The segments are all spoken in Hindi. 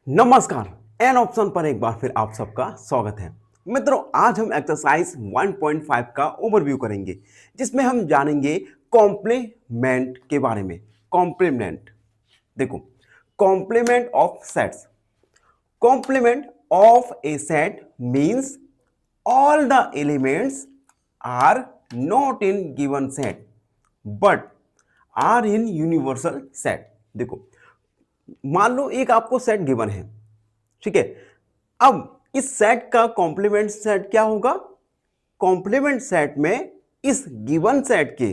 नमस्कार। एन ऑप्शन पर एक बार फिर आप सबका स्वागत है। मित्रों, आज हम एक्सरसाइज 1.5 का ओवरव्यू करेंगे, जिसमें हम जानेंगे कॉम्प्लीमेंट के बारे में। कॉम्प्लीमेंट, देखो, complement of sets. Complement of a set means all the elements are not in given set but are in universal set। देखो, मान लो एक आपको सेट गिवन है, ठीक है। अब इस सेट का कॉम्प्लीमेंट सेट क्या होगा? कॉम्प्लीमेंट सेट में इस गिवन सेट के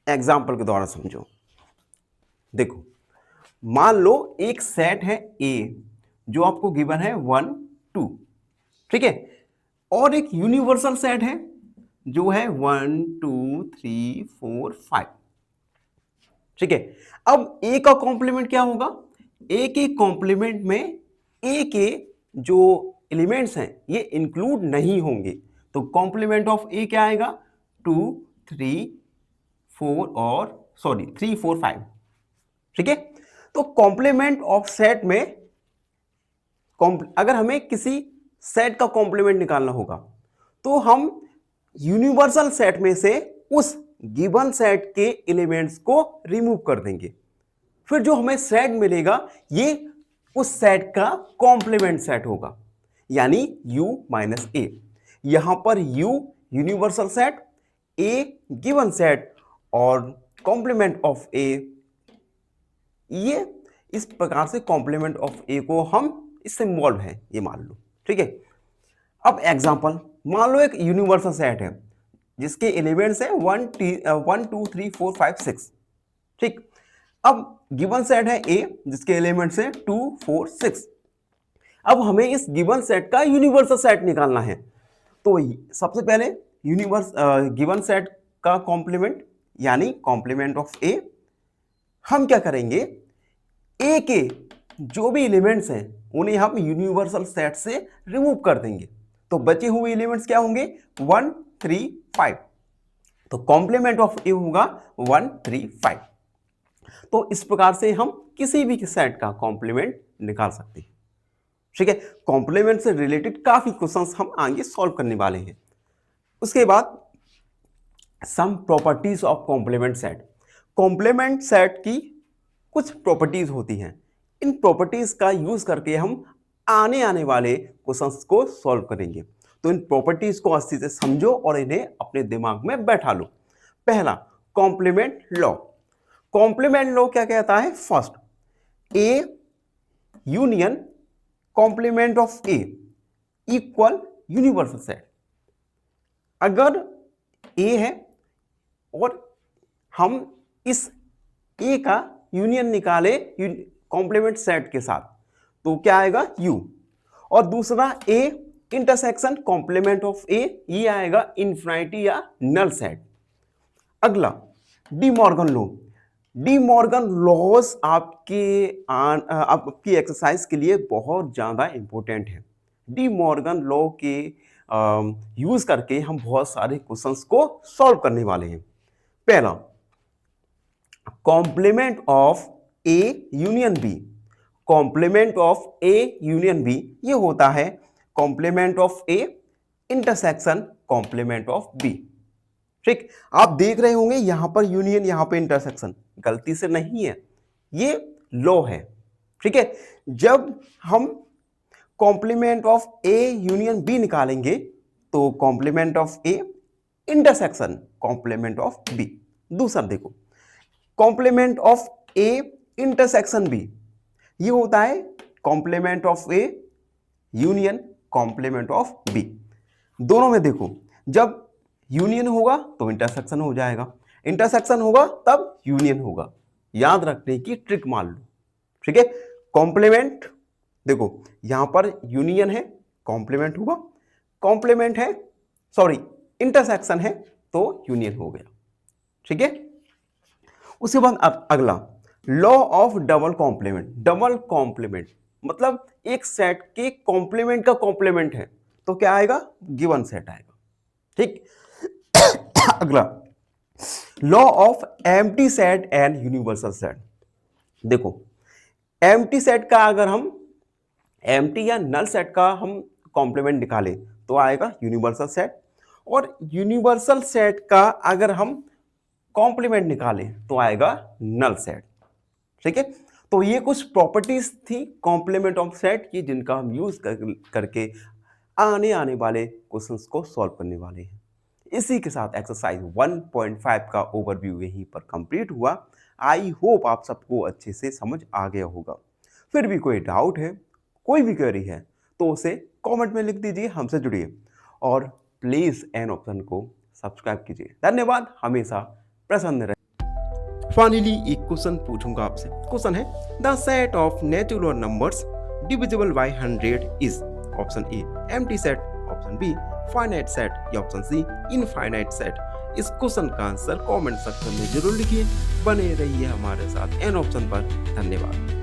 एग्जाम्पल के द्वारा समझो। देखो, मान लो एक सेट है ए जो आपको गिवन है 1 2, ठीक है, और एक यूनिवर्सल सेट है जो है 1 2 3 4 5, ठीक है। अब ए का कॉम्प्लीमेंट क्या होगा? ए के कॉम्प्लीमेंट में ए के जो एलिमेंट्स हैं ये इंक्लूड नहीं होंगे, तो कॉम्प्लीमेंट ऑफ ए क्या आएगा? 2 3 4 और 3 4 5, ठीक है। तो कॉम्प्लीमेंट ऑफ सेट में अगर हमें किसी सेट का कॉम्प्लीमेंट निकालना होगा तो हम यूनिवर्सल सेट में से उस गिवन सेट के एलिमेंट्स को रिमूव कर देंगे, फिर जो हमें सेट मिलेगा ये उस सेट का कॉम्प्लीमेंट सेट होगा, यानी U माइनस ए। यहां पर U universal set, A given set और कॉम्प्लीमेंट ऑफ A, ये इस प्रकार से कॉम्प्लीमेंट ऑफ A को हम इससे इन्वॉल्व है ये मान लो, ठीक है। अब एग्जांपल, मान लो एक यूनिवर्सल सेट है जिसके एलिमेंट्स है 1 2 3 4 5 6, ठीक। अब गिवन सेट है ए जिसके एलिमेंट्स है 2 4 6। अब हमें इस गिवन सेट का यूनिवर्सल सेट निकालना है, तो सबसे पहले गिवन सेट का कॉम्प्लीमेंट यानी कॉम्प्लीमेंट ऑफ ए, हम क्या करेंगे? ए के जो भी एलिमेंट्स हैं उन्हें हम यूनिवर्सल सेट से रिमूव कर देंगे, तो बचे हुए एलिमेंट्स क्या होंगे? 1 3 5। तो कॉम्प्लीमेंट ऑफ ए होगा 1 3 5। तो इस प्रकार से हम किसी भी सेट का कॉम्प्लीमेंट निकाल सकते हैं, ठीक है। कॉम्प्लीमेंट से रिलेटेड काफी क्वेश्चंस हम आगे सॉल्व करने वाले हैं। उसके बाद some properties of complement set. Complement set की कुछ प्रॉपर्टीज होती हैं, इन प्रॉपर्टीज का यूज करके हम आने वाले क्वेश्चंस को सॉल्व करेंगे। तो इन प्रॉपर्टीज को अच्छे से समझो और इन्हें अपने दिमाग में बैठा लो। पहला, कॉम्प्लीमेंट लॉ। कॉम्प्लीमेंट लॉ क्या कहता है? First, A union complement of A equal universal set. अगर ए है और हम इस ए का यूनियन निकाले कॉम्प्लीमेंट सेट के साथ, तो क्या आएगा? यू। और दूसरा, A intersection complement of A, ये आएगा इन्फिनिटी या नल सेट। अगला, De Morgan law. De Morgan laws आपकी एक्सरसाइज के लिए बहुत ज्यादा इंपॉर्टेंट है। डी मॉर्गन लॉ के यूज करके हम बहुत सारे क्वेश्चंस को सॉल्व करने वाले हैं। पहला, complement of A union B. Complement of A union B ये होता है complement of A intersection complement of B, ठीक। आप देख रहे होंगे यहां पर यूनियन, यहां पर इंटरसेक्शन, गलती से नहीं है, ये लॉ है, ठीक है। जब हम complement of A union B निकालेंगे तो complement of A intersection complement of B. दूसरा देखो, complement of A intersection B ये होता है complement of A union complement of B. दोनों में देखो, जब यूनियन होगा तो इंटरसेक्शन हो जाएगा, इंटरसेक्शन होगा तब यूनियन होगा। याद रखने की ट्रिक मान लो, ठीक है। कॉम्प्लीमेंट, देखो यहां पर यूनियन है, कॉम्प्लीमेंट होगा, कॉम्प्लीमेंट है, इंटरसेक्शन है तो यूनियन हो गया, ठीक है। उसके बाद अगला, law of double complement. Double complement मतलब एक सेट के कॉम्प्लीमेंट का कॉम्प्लीमेंट है तो क्या आएगा? गिवन सेट आएगा, ठीक। अगला, law of empty set and universal set. देखो, एम्प्टी सेट का अगर हम एम्प्टी या नल सेट का हम कॉम्प्लीमेंट निकालें तो आएगा यूनिवर्सल सेट, और यूनिवर्सल सेट का अगर हम कॉम्प्लीमेंट निकालें तो आएगा नल सेट। ठीक है, तो ये कुछ प्रॉपर्टीज थी कॉम्प्लीमेंट ऑफ सेट की, जिनका हम यूज करके आने आने वाले क्वेश्चंस को सॉल्व करने वाले हैं। इसी के साथ एक्सरसाइज 1.5 का ओवरव्यू यहीं पर कंप्लीट हुआ। आई होप आप सबको अच्छे से समझ आ गया होगा। फिर भी कोई डाउट है, कोई भी क्वेरी है, तो उसे कमेंट में लिख दीजिए, हमसे जुड़िए और प्लीज एन ऑप्शन को सब्सक्राइब कीजिए। धन्यवाद, हमेशा प्रसन्न रहे। फाइनली एक क्वेश्चन पूछूंगा आपसे। क्वेश्चन है, the set of natural numbers divisible by 100 is option A empty set, option be finite set या ऑप्शन सी इनफाइनाइट सेट। इस क्वेश्चन का आंसर कमेंट सेक्शन में जरूर लिखिए। बने रहिए हमारे साथ एन ऑप्शन पर। धन्यवाद।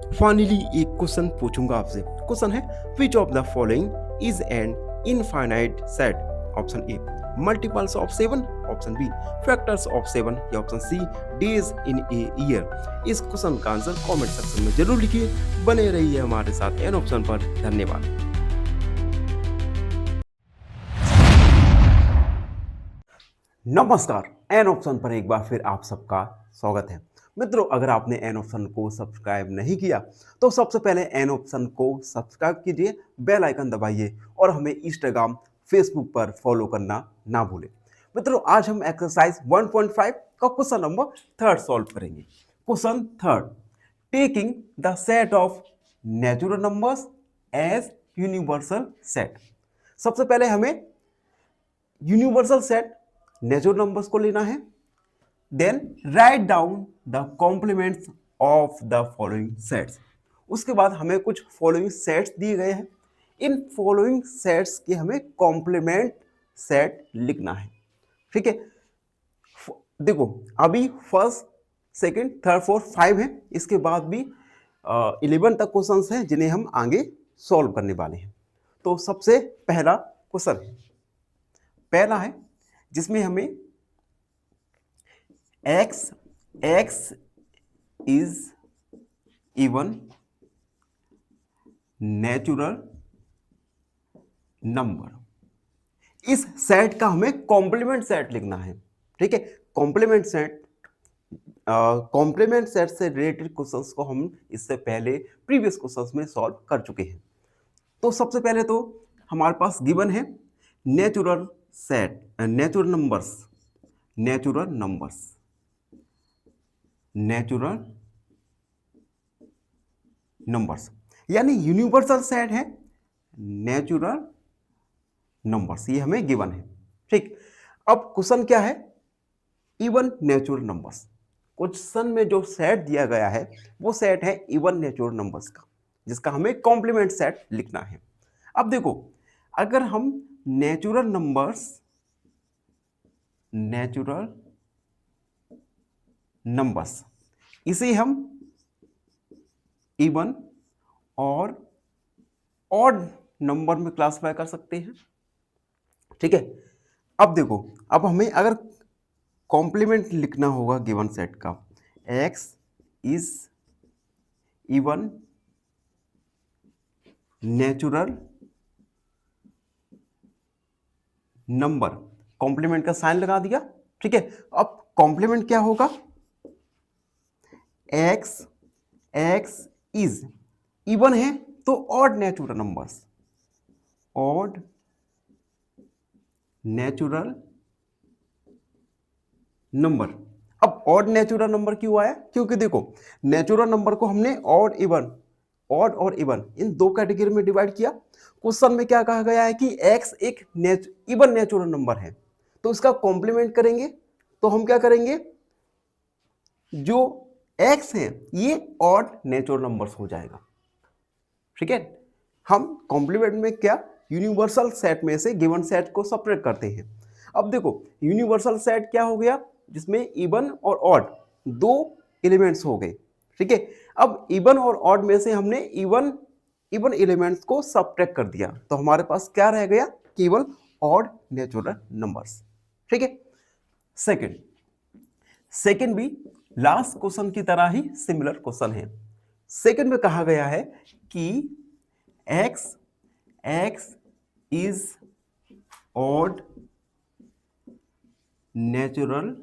फाइनली एक क्वेश्चन पूछूंगा आपसे। क्वेश्चन है which of the following is an infinite set? Option A multiples of 7, option B factors of 7 या option C days in a year. इस क्वेश्चन का आंसर कमेंट सेक्शन में जरूर लिखिए। बने रहिए हमारे साथ एन ऑप्शन पर। धन्यवाद। नमस्कार, एन ऑप्शन पर एक बार फिर आप सबका स्वागत है। मित्रों, अगर आपने एन ऑप्शन को सब्सक्राइब नहीं किया तो सबसे पहले एन ऑप्शन को सब्सक्राइब कीजिए, बेल आइकन दबाइए और हमें इंस्टाग्राम फेसबुक पर फॉलो करना ना भूलें। मित्रों, आज हम एक्सरसाइज 1.5 का क्वेश्चन नंबर 3 सॉल्व करेंगे। Question 3, taking the set of natural numbers as universal set. सबसे पहले हमें यूनिवर्सल सेट नेचुरल नंबर्स को लेना है। Then write down the complements of the following sets. उसके बाद हमें कुछ फॉलोइंग सेट्स दिए गए हैं। इन फॉलोइंग सेट्स के हमें कॉम्प्लीमेंट सेट लिखना है। ठीक है, देखो अभी फर्स्ट, सेकंड, थर्ड, फोर्थ, 5 है। इसके बाद भी 11 तक क्वेश्चंस हैं जिन्हें हम आगे सॉल्व करने वाले हैं। तो सबसे पहला क्वेश्चन है, पहला है जिसमें हमें x is even natural number. इस सेट का हमें कॉम्प्लीमेंट सेट लिखना है। ठीक है, कॉम्प्लीमेंट सेट से रिलेटेड क्वेश्चंस को हम इससे पहले प्रीवियस क्वेश्चंस में सॉल्व कर चुके हैं। तो सबसे पहले तो हमारे पास गिवन है नेचुरल नंबर्स यानी यूनिवर्सल सेट है नेचुरल नंबर्स, ये हमें गिवन है। ठीक, अब क्वेश्चन क्या है? Even natural numbers. क्वेश्चन में जो सेट दिया गया है वो सेट है इवन नेचुरल नंबर्स का, जिसका हमें कॉम्प्लीमेंट सेट लिखना है। अब देखो, अगर हम नेचुरल नंबर्स इसे हम इवन और ऑड नंबर में क्लासिफाई कर सकते हैं। ठीक है, अब देखो, अब हमें अगर कॉम्प्लीमेंट लिखना होगा गिवन सेट का, x is even natural number, complement का साइन लगा दिया। ठीक है, अब कॉम्प्लीमेंट क्या होगा? x इज इवन है तो ऑड नेचुरल नंबर। अब ऑड नेचुरल नंबर क्यों आया? क्योंकि देखो, नेचुरल नंबर को हमने ऑड और इवन इन दो कैटेगरी में डिवाइड किया। क्वेश्चन में क्या कहा गया है कि x एक इवन नेचुरल नंबर है, तो इसका कॉम्प्लीमेंट करेंगे तो हम क्या करेंगे, जो x है ये ऑड नेचुरल नंबर्स हो जाएगा। ठीक है, हम कॉम्प्लीमेंट में क्या, यूनिवर्सल सेट में से गिवन सेट को सेपरेट करते हैं। अब देखो, यूनिवर्सल सेट क्या हो गया, जिसमें इवन और ऑड दो एलिमेंट्स हो गए। ठीक है, अब इवन और ऑड में से हमने इवन एलिमेंट्स को सब्ट्रैक्ट कर दिया, तो हमारे पास क्या रह गया, केवल ऑड नेचुरल नंबर्स। ठीक है, सेकंड भी लास्ट क्वेश्चन की तरह ही सिमिलर क्वेश्चन है। सेकंड में कहा गया है कि x is odd natural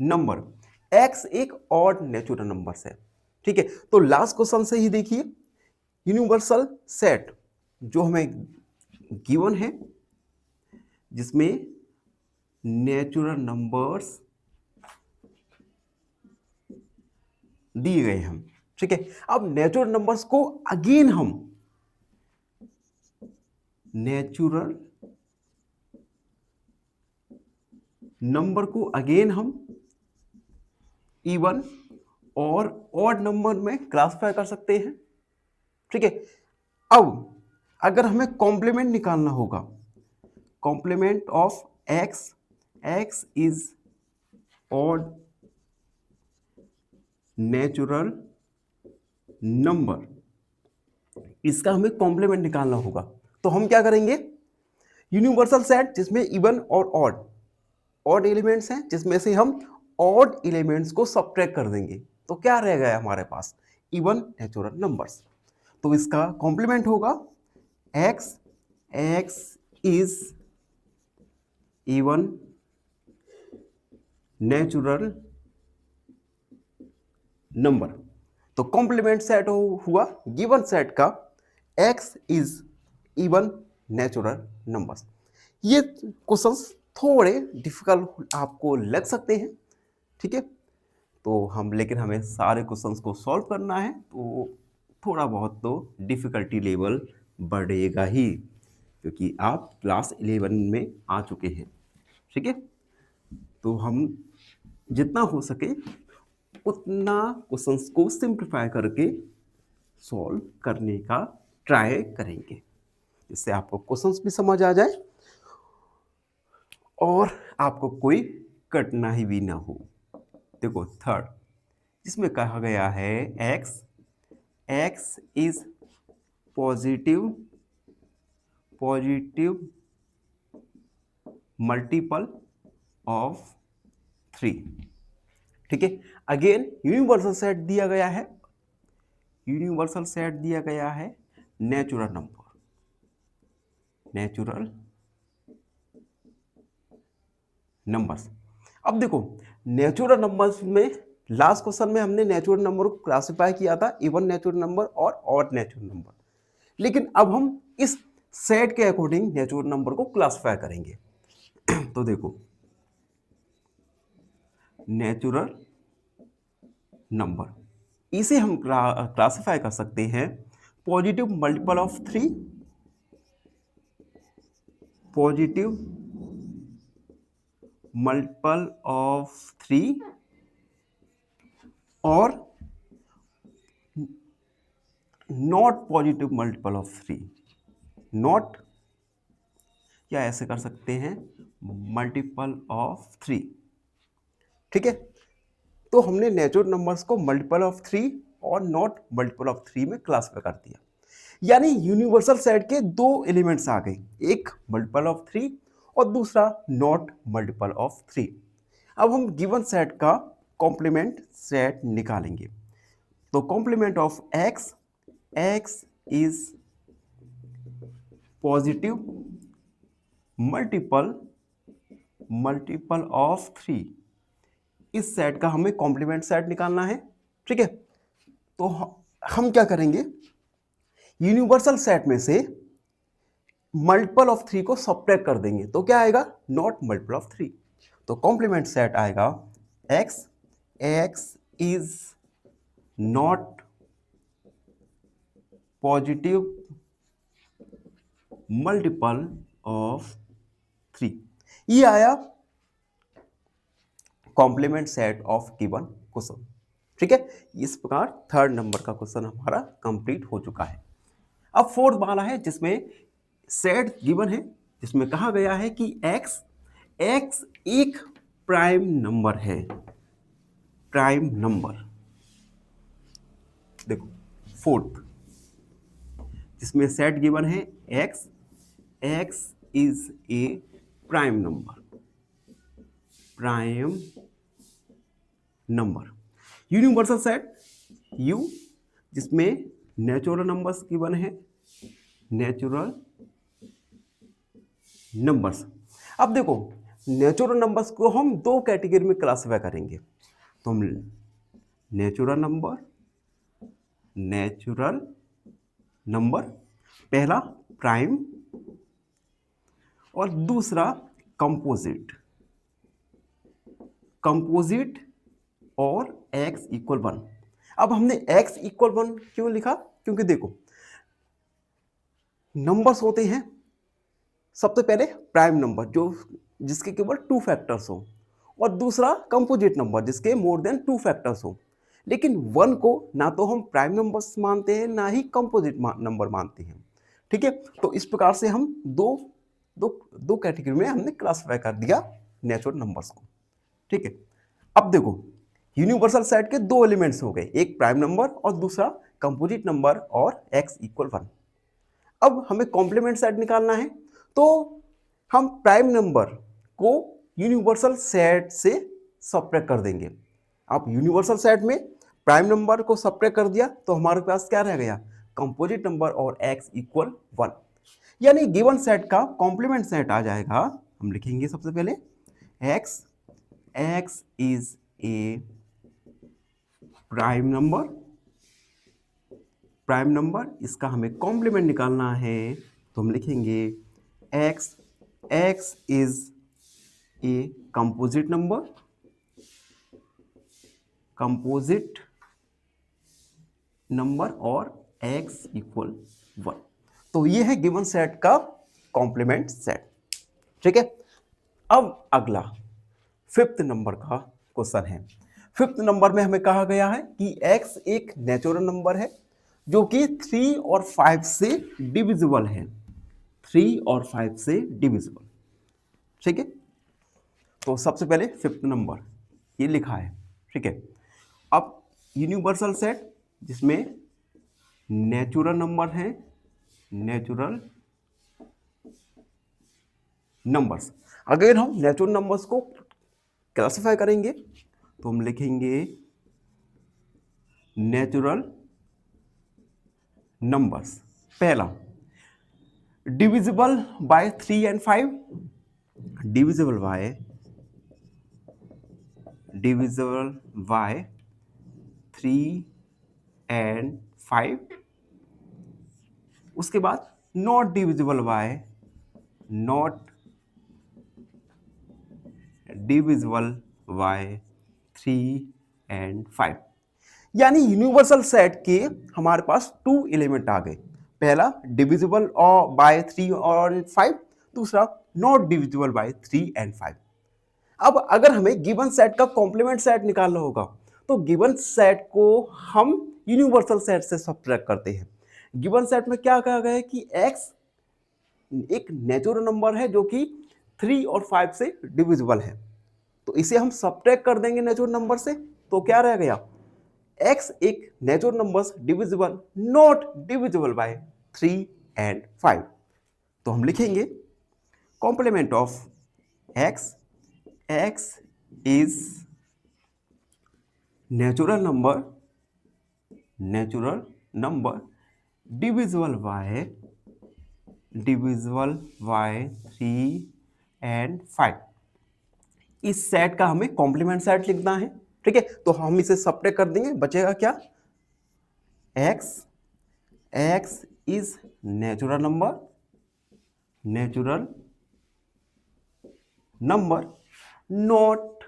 number. x एक ऑड नेचुरल नंबर है। ठीक है, तो लास्ट क्वेश्चन से ही देखिए, यूनिवर्सल सेट जो हमें गिवन है जिसमें नेचुरल नंबर्स दिए गए हैं। ठीक है, अब नेचुरल नंबर्स को अगेन हम नेचुरल नंबर को अगेन हम इवन और ऑड नंबर में क्लासिफाई कर सकते हैं। ठीक है, अब अगर हमें कॉम्प्लीमेंट निकालना होगा, complement of x is odd natural number, इसका हमें कॉम्प्लीमेंट निकालना होगा। तो हम क्या करेंगे, यूनिवर्सल सेट जिसमें इवन और ऑड एलिमेंट्स हैं, जिसमें से हम ऑड एलिमेंट्स को सब्ट्रैक्ट कर देंगे, तो क्या रह गया हमारे पास, इवन नेचुरल नंबर्स। तो इसका कॉम्प्लीमेंट होगा x, x is even natural number. तो कॉम्प्लीमेंट सेट हुआ गिवन सेट का x is even natural numbers. ये क्वेश्चंस थोड़े डिफिकल्ट आपको लग सकते हैं, ठीक है, तो लेकिन हमें सारे क्वेश्चंस को सॉल्व करना है, तो थोड़ा बहुत तो डिफिकल्टी लेवल बढ़ेगा ही, क्योंकि आप क्लास 11 में आ चुके हैं, ठीक है। तो हम जितना हो सके उतना क्वेश्चंस को सिंप्लीफाई करके सॉल्व करने का ट्राई करेंगे, जिससे आपको क्वेश्चंस भी समझ आ जाए और आपको कोई कठिनाई भी ना हो। देखो थर्ड, जिसमें कहा गया है x, x is positive multiple of 3, ठीक है। अगेन यूनिवर्सल सेट दिया गया है, यूनिवर्सल सेट दिया गया है नेचुरल नंबर्स। अब देखो नेचुरल नंबर्स में लास्ट क्वेश्चन में हमने नेचुरल नंबर को क्लासिफाई किया था इवन नेचुरल नंबर और ऑड नेचुरल नंबर, लेकिन अब हम इस सेट के अकॉर्डिंग नेचुरल नंबर को क्लासिफाई करेंगे। तो देखो नेचुरल नंबर, इसे हम क्लासिफाई कर सकते हैं positive multiple of 3, positive multiple of 3 और not positive multiple of 3, not, या ऐसे कर सकते हैं मल्टीपल ऑफ 3, ठीक है। तो हमने नेचुरल नंबर्स को मल्टीपल ऑफ 3 और नॉट मल्टीपल ऑफ 3 में क्लासिफाई कर दिया, यानी यूनिवर्सल सेट के दो एलिमेंट्स आ गए, एक मल्टीपल ऑफ 3 और दूसरा नॉट मल्टीपल ऑफ 3। अब हम गिवन सेट का कॉम्प्लीमेंट सेट निकालेंगे। तो complement of x, x is positive multiple of 3, इस सेट का हमें कॉम्प्लीमेंट सेट निकालना है, ठीक है। तो हम क्या करेंगे, यूनिवर्सल सेट में से मल्टीपल ऑफ 3 को सब्ट्रैक्ट कर देंगे, तो क्या आएगा, नॉट मल्टीपल ऑफ 3। तो कॉम्प्लीमेंट सेट आएगा x, x is not positive multiple of 3। ये आया complement set of given question, ठीक है। इस प्रकार थर्ड नंबर का क्वेश्चन हमारा कंप्लीट हो चुका है। अब फोर्थ वाला है जिसमें सेट गिवन है, जिसमें कहा गया है कि x एक प्राइम नंबर है, प्राइम नंबर। देखो फोर्थ, जिसमें सेट गिवन है x is a prime number, universal set u, जिसमें नेचुरल नंबर्स गिवन है, नेचुरल नंबर्स। अब देखो नेचुरल नंबर्स को हम दो कैटेगरी में क्लासिफाई करेंगे, तो हम नेचुरल नंबर पहला प्राइम और दूसरा कंपोजिट और x इक्वल 1। अब हमने x इक्वल 1 क्यों लिखा, क्योंकि देखो नंबर्स होते हैं सबसे पहले प्राइम नंबर जिसके केवल 2 फैक्टर्स हो, और दूसरा कंपोजिट नंबर जिसके मोर देन 2 फैक्टर्स हो। लेकिन 1 को ना तो हम प्राइम नंबर्स मानते हैं ना ही कंपोजिट नंबर मानते हैं, ठीक है। तो इस प्रकार से हम दो कैटेगरी में हमने क्लासिफाई कर दिया नेचुरल नंबर्स को, ठीक है। अब देखो यूनिवर्सल सेट के दो एलिमेंट्स हो गए, एक प्राइम नंबर और दूसरा कंपोजिट नंबर और x इक्वल 1। अब हमें कॉम्प्लीमेंट सेट निकालना है, तो हम प्राइम नंबर को यूनिवर्सल सेट से सब्ट्रैक्ट कर देंगे। आप यूनिवर्सल सेट में प्राइम नंबर को सब्ट्रैक्ट कर दिया तो हमारे पास क्या रह गया, कंपोजिट नंबर और x इक्वल 1। यानी गिवन सेट का कॉम्प्लीमेंट सेट आ जाएगा। हम लिखेंगे सबसे पहले x is a prime number, इसका हमें कॉम्प्लीमेंट निकालना है, तो हम लिखेंगे x is a composite number और x इक्वल 1। तो ये है गिवन सेट का कॉम्प्लीमेंट सेट। ठीक है, अब अगला फिफ्थ नंबर का क्वेश्चन है। फिफ्थ नंबर में हमें कहा गया है कि x एक नेचुरल नंबर है जो कि 3 और 5 से डिविजिबल है, 3 और 5 से डिविजिबल। ठीक है, तो सबसे पहले फिफ्थ नंबर ये लिखा है। ठीक है, अब यूनिवर्सल सेट जिसमें नेचुरल नंबर है, नेचुरल नंबर्स, अगर हम नेचुरल नंबर्स को क्लासिफाई करेंगे तो हम लिखेंगे नेचुरल नंबर्स। पहला divisible by 3 and 5, divisible by 3 and 5। उसके बाद नॉट डिविजिबल बाय 3 एंड 5। यानी यूनिवर्सल सेट के हमारे पास 2 एलिमेंट आ गए, पहला डिविजिबल और बाय 3 और 5, दूसरा नॉट डिविजिबल बाय 3 एंड 5। अब अगर हमें गिवन सेट का कॉम्प्लीमेंट सेट निकालना होगा तो गिवन सेट को हम यूनिवर्सल सेट से सब्ट्रैक्ट करते हैं। गिवन सेट में क्या कहा गया है कि x एक नेचुरल नंबर है जो कि 3 और 5 से डिविजिबल है, तो इसे हम सब्ट्रैक्ट कर देंगे नेचुरल नंबर से, तो क्या रह गया, x एक natural number divisible not divisible by 3 and 5। तो हम लिखेंगे complement of x is natural number divisible by 3 and 5। इस सेट का हमें कॉम्प्लीमेंट सेट लिखना है। ठीक है, तो हम इसे सब्ट्रैक्ट कर देंगे, बचेगा क्या, x is natural number not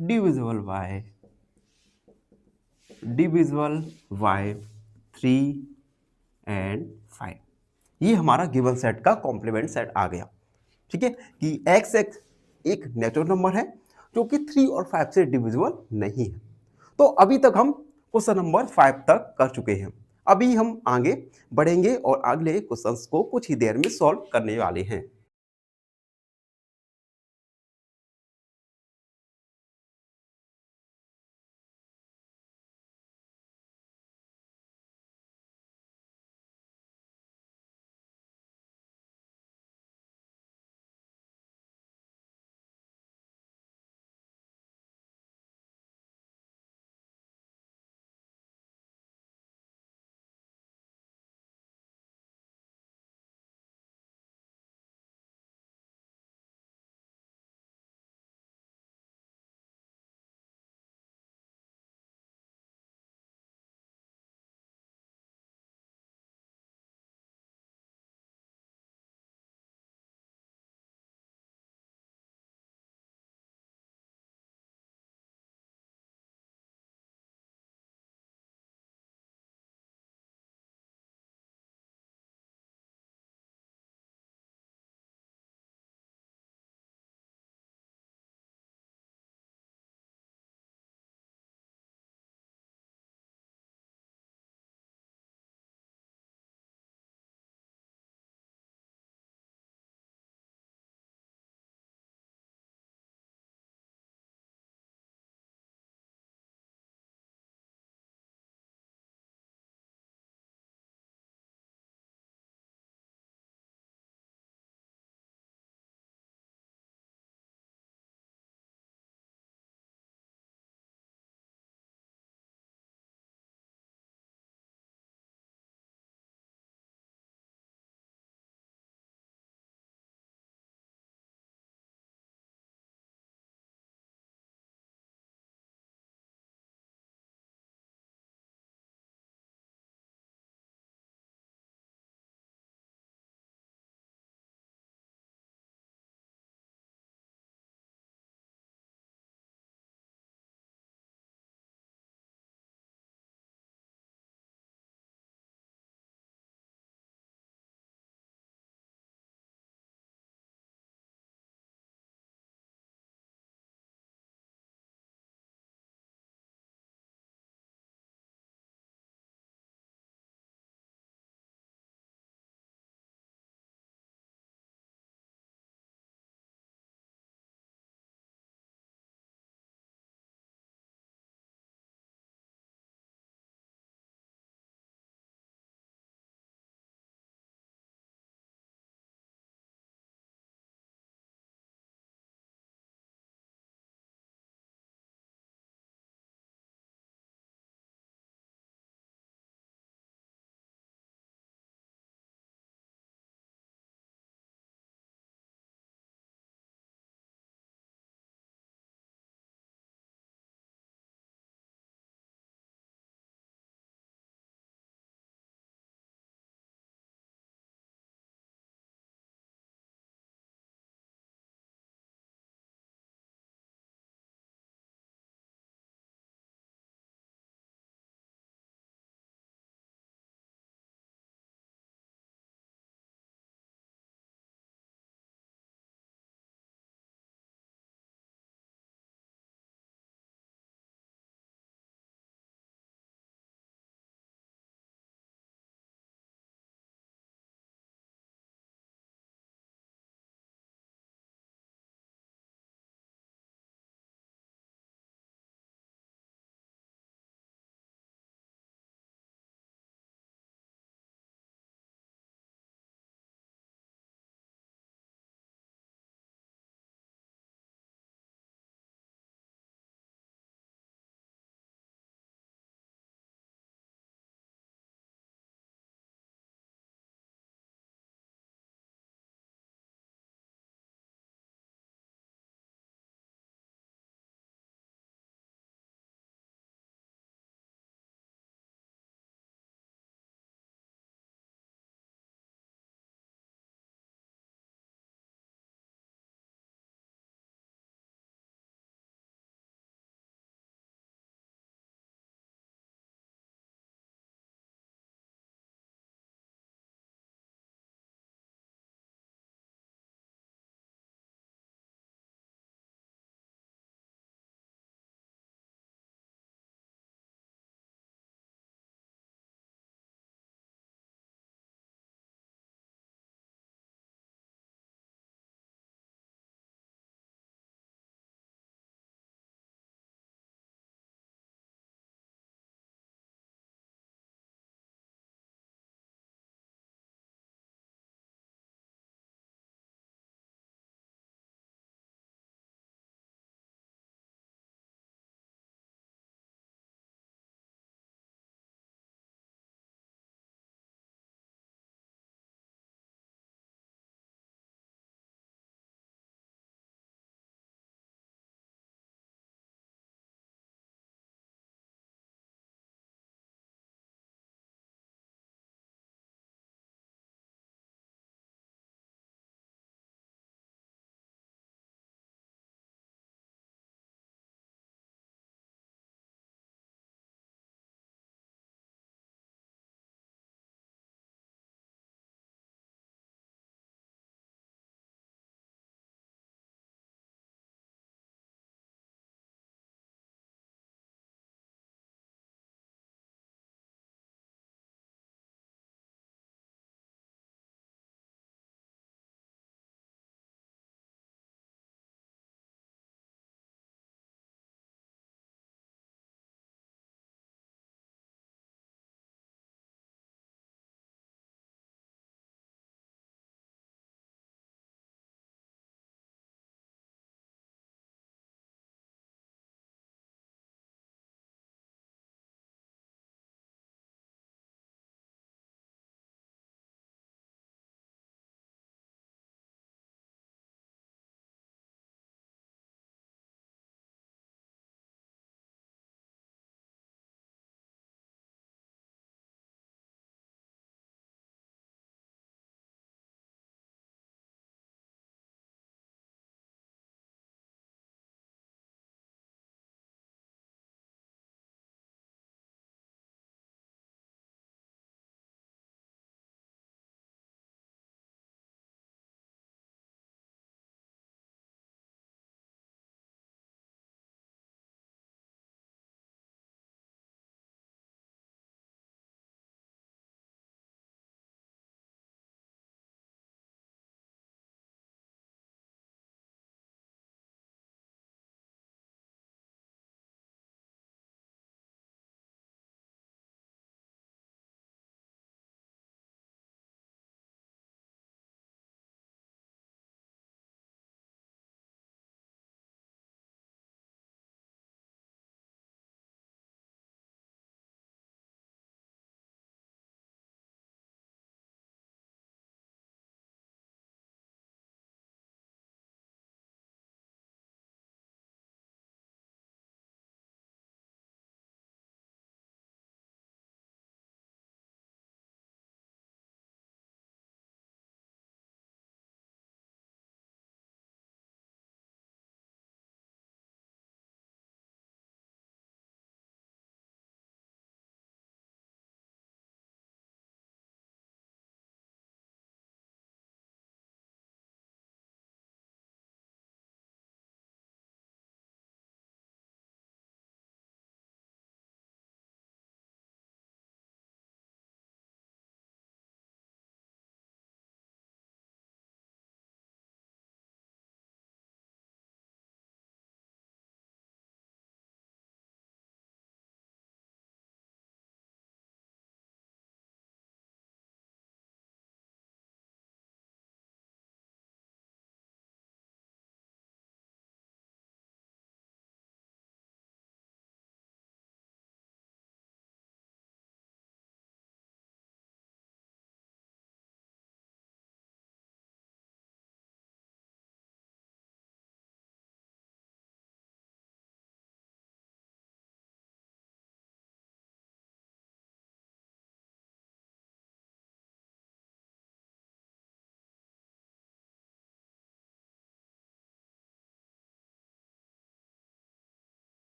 divisible by 3 and 5। ये हमारा गिवन सेट का कॉम्प्लीमेंट सेट आ गया। ठीक है, कि x एक नेचुरल नंबर है जो कि 3 और 5 से डिविजिबल नहीं है। तो अभी तक हम क्वेश्चन नंबर 5 तक कर चुके हैं। अभी हम आगे बढ़ेंगे और अगले क्वेश्चंस को कुछ ही देर में सॉल्व करने वाले हैं।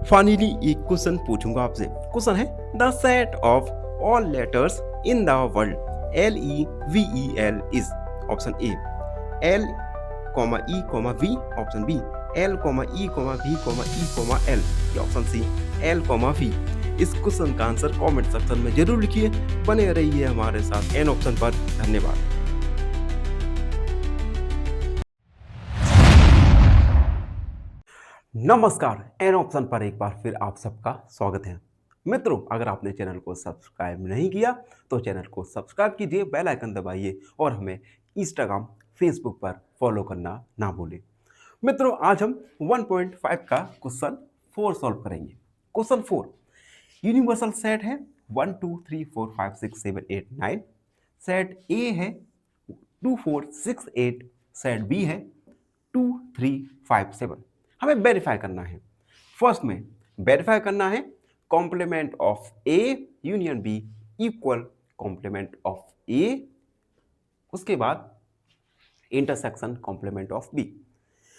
फाइनली एक क्वेश्चन पूछूंगा आपसे। क्वेश्चन है the set of all letters in the world LEVEL is option A L, E, V, option B L, E, V, E, L, या ऑप्शन सी L, V। इस क्वेश्चन का आंसर कमेंट सेक्शन में जरूर लिखिए। बने रहिए हमारे साथ एन ऑप्शन पर। धन्यवाद। नमस्कार, एन ऑप्शन पर एक बार फिर आप सबका स्वागत है। मित्रों, अगर आपने चैनल को सब्सक्राइब नहीं किया तो चैनल को सब्सक्राइब कीजिए, बेल आइकन दबाइए और हमें इंस्टाग्राम, फेसबुक पर फॉलो करना ना भूलें। मित्रों, आज हम 1.5 का क्वेश्चन 4 सॉल्व करेंगे। क्वेश्चन 4 यूनिवर्सल सेट है 1 2 3 4 5 6 7 8 9। सेट ए है 2 4 6 8। सेट बी है 2 3 5 7। हमें वेरीफाई करना है। फर्स्ट में वेरीफाई करना है complement of A union B equal complement of A, उसके बाद इंटरसेक्शन कॉम्प्लीमेंट ऑफ बी।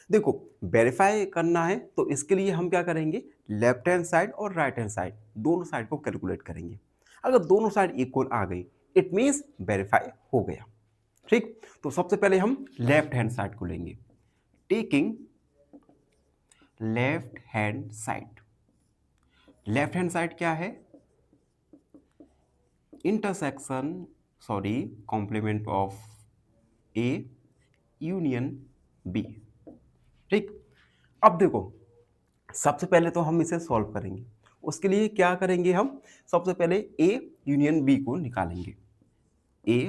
देखो, वेरीफाई करना है तो इसके लिए हम क्या करेंगे, लेफ्ट हैंड साइड और राइट हैंड साइड दोनों साइड को कैलकुलेट करेंगे। अगर दोनों साइड इक्वल आ गई इट मीन्स वेरीफाई हो गया। ठीक, तो सबसे पहले हम लेफ्ट हैंड साइड को लेंगे। Taking left hand side, left hand side क्या है, complement of A union B. ठीक, अब देखो, सबसे पहले तो हम इसे सॉल्व करेंगे। उसके लिए क्या करेंगे, हम सबसे पहले ए यूनियन बी को निकालेंगे। ए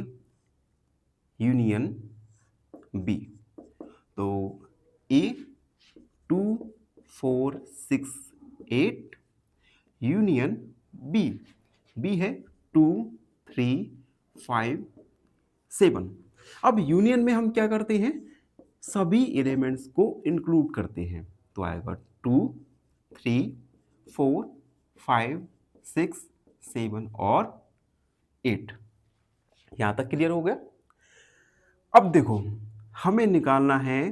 यूनियन बी, तो ए 2 4 6 8 यूनियन बी, बी है 2 3 5 7। अब यूनियन में हम क्या करते हैं, सभी एलिमेंट्स को इंक्लूड करते हैं, तो आएगा 2 3 4 5 6 7 और 8। यहां तक क्लियर हो गया। अब देखो, हमें निकालना है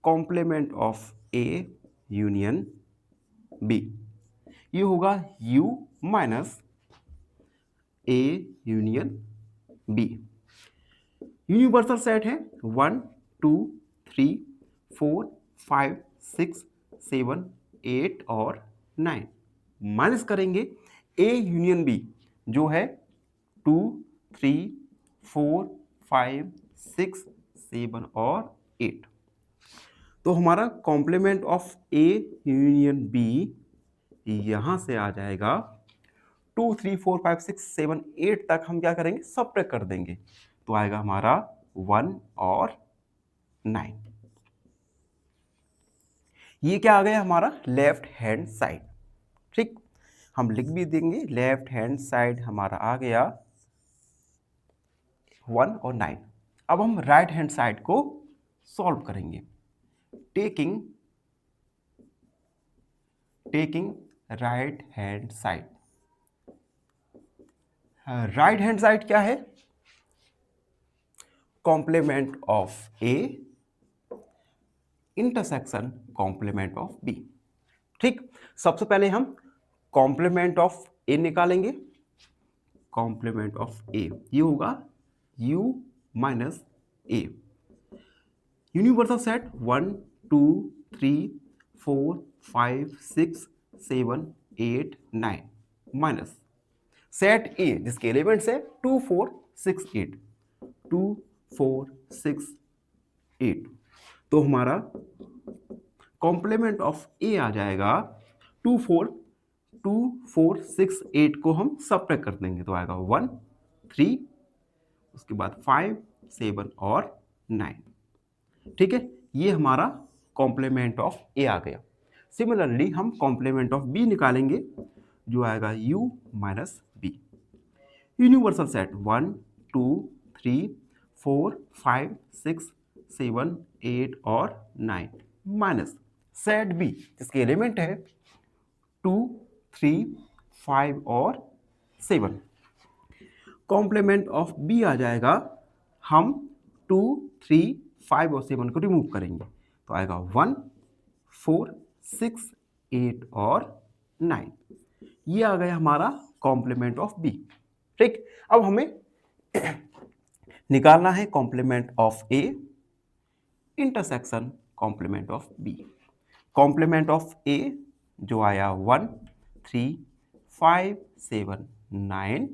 complement of A union B. ये होगा U minus A union B. Universal set है 1 2 3 4 5 6 7 8 और 9। माइनस करेंगे ए यूनियन बी जो है 2 3 4 5 6 7 और 8। तो हमारा complement of A union B यहां से आ जाएगा 2 3 4 5 6 7 8 तक हम क्या करेंगे, सबट्रैक्ट कर देंगे, तो आएगा हमारा 1 और 9। ये क्या आ गया हमारा लेफ्ट हैंड साइड। ठीक, हम लिख भी देंगे, लेफ्ट हैंड साइड हमारा आ गया 1 और 9। अब हम राइट हैंड साइड को सॉल्व करेंगे। Taking right hand side, right hand side क्या है, complement of A intersection complement of B. ठीक, सबसे पहले हम कॉम्प्लीमेंट ऑफ ए निकालेंगे। कॉम्प्लीमेंट ऑफ ए ये होगा U minus A. Universal set 1 2 3 4 5 6 7 8 9 minus set ए जिसके एलिमेंट्स है 2 4 6 8 2 4 6 8। तो हमारा कॉम्प्लीमेंट ऑफ ए आ जाएगा 2 4 6 8 को हम सबट्रैक्ट कर देंगे, तो आएगा 1 3, उसके बाद 5 7 और 9। ठीक है, ये हमारा कॉम्प्लीमेंट ऑफ ए आ गया। सिमिलरली हम कॉम्प्लीमेंट ऑफ बी निकालेंगे जो आएगा U minus B. Universal set 1 2 3 4 5 6 7 8 और 9 माइनस सेट बी जिसके एलिमेंट है 2 3 5 और 7। कॉम्प्लीमेंट ऑफ बी आ जाएगा, हम 2 3 5 और 7 को रिमूव करेंगे, तो आएगा 1 4 6 8 और 9। ये आ गया हमारा कॉम्प्लीमेंट ऑफ बी। ठीक, अब हमें निकालना है complement of A intersection complement of B. Complement of A जो आया 1 3 5 7 9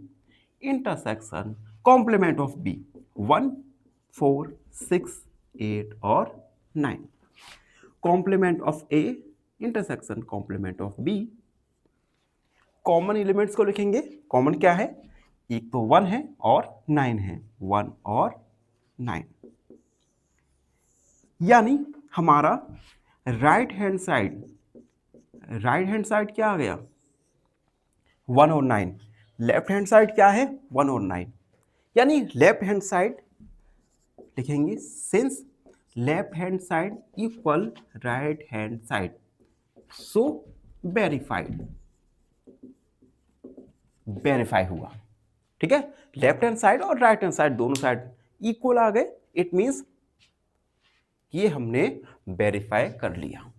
इंटरसेक्शन कॉम्प्लीमेंट ऑफ बी 1 4 6 8 और 9। Complement of A intersection complement of B. Common elements को लिखेंगे। कॉमन क्या है? एक तो 1 है और 9 है, 1 और 9। यानी हमारा राइट हैंड साइड क्या आ गया? 1 और 9। लेफ्ट हैंड साइड क्या है? 1 और 9। यानी लेफ्ट हैंड साइड लिखेंगे since left hand side equal right hand side, so verify हुआ। ठीक है, लेफ्ट हैंड साइड और राइट हैंड साइड दोनों साइड इक्वल आ गए, इट मींस ये हमने वेरीफाई कर लिया।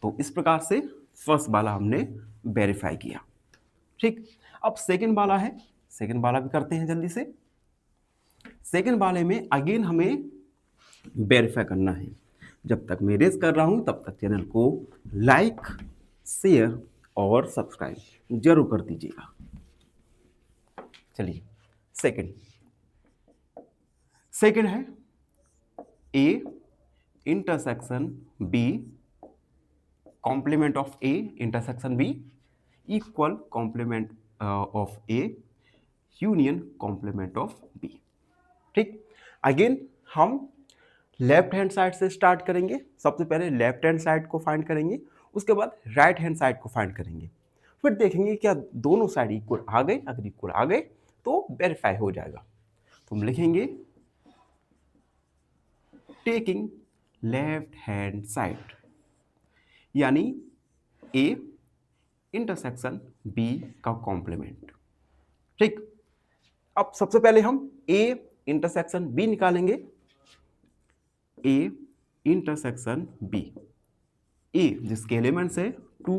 तो इस प्रकार से फर्स्ट वाला हमने वेरीफाई किया। ठीक, अब सेकंड वाला है, सेकंड वाला भी करते हैं जल्दी से। सेकंड वाले में अगेन हमें वेरीफाई करना है। जब तक मैं रेस कर रहा हूं तब तक चैनल को लाइक, शेयर और सब्सक्राइब जरूर कर दीजिएगा। चलिए, सेकंड है A intersection B complement of A intersection B equal complement of A union complement of B. ठीक, अगेन हम लेफ्ट हैंड साइड से स्टार्ट करेंगे। सबसे पहले लेफ्ट हैंड साइड को फाइंड करेंगे, उसके बाद राइट हैंड साइड को फाइंड करेंगे, फिर देखेंगे क्या दोनों साइड इक्वल आ गए। अगर इक्वल आ गए तो वेरीफाई हो जाएगा। तो हम लिखेंगे टेकिंग लेफ्ट हैंड साइड, यानी ए इंटरसेक्शन बी का कॉम्प्लीमेंट। ठीक, अब सबसे पहले हम ए इंटरसेक्शन बी निकालेंगे। ए इंटरसेक्शन बी, ए जिसके एलिमेंट्स है 2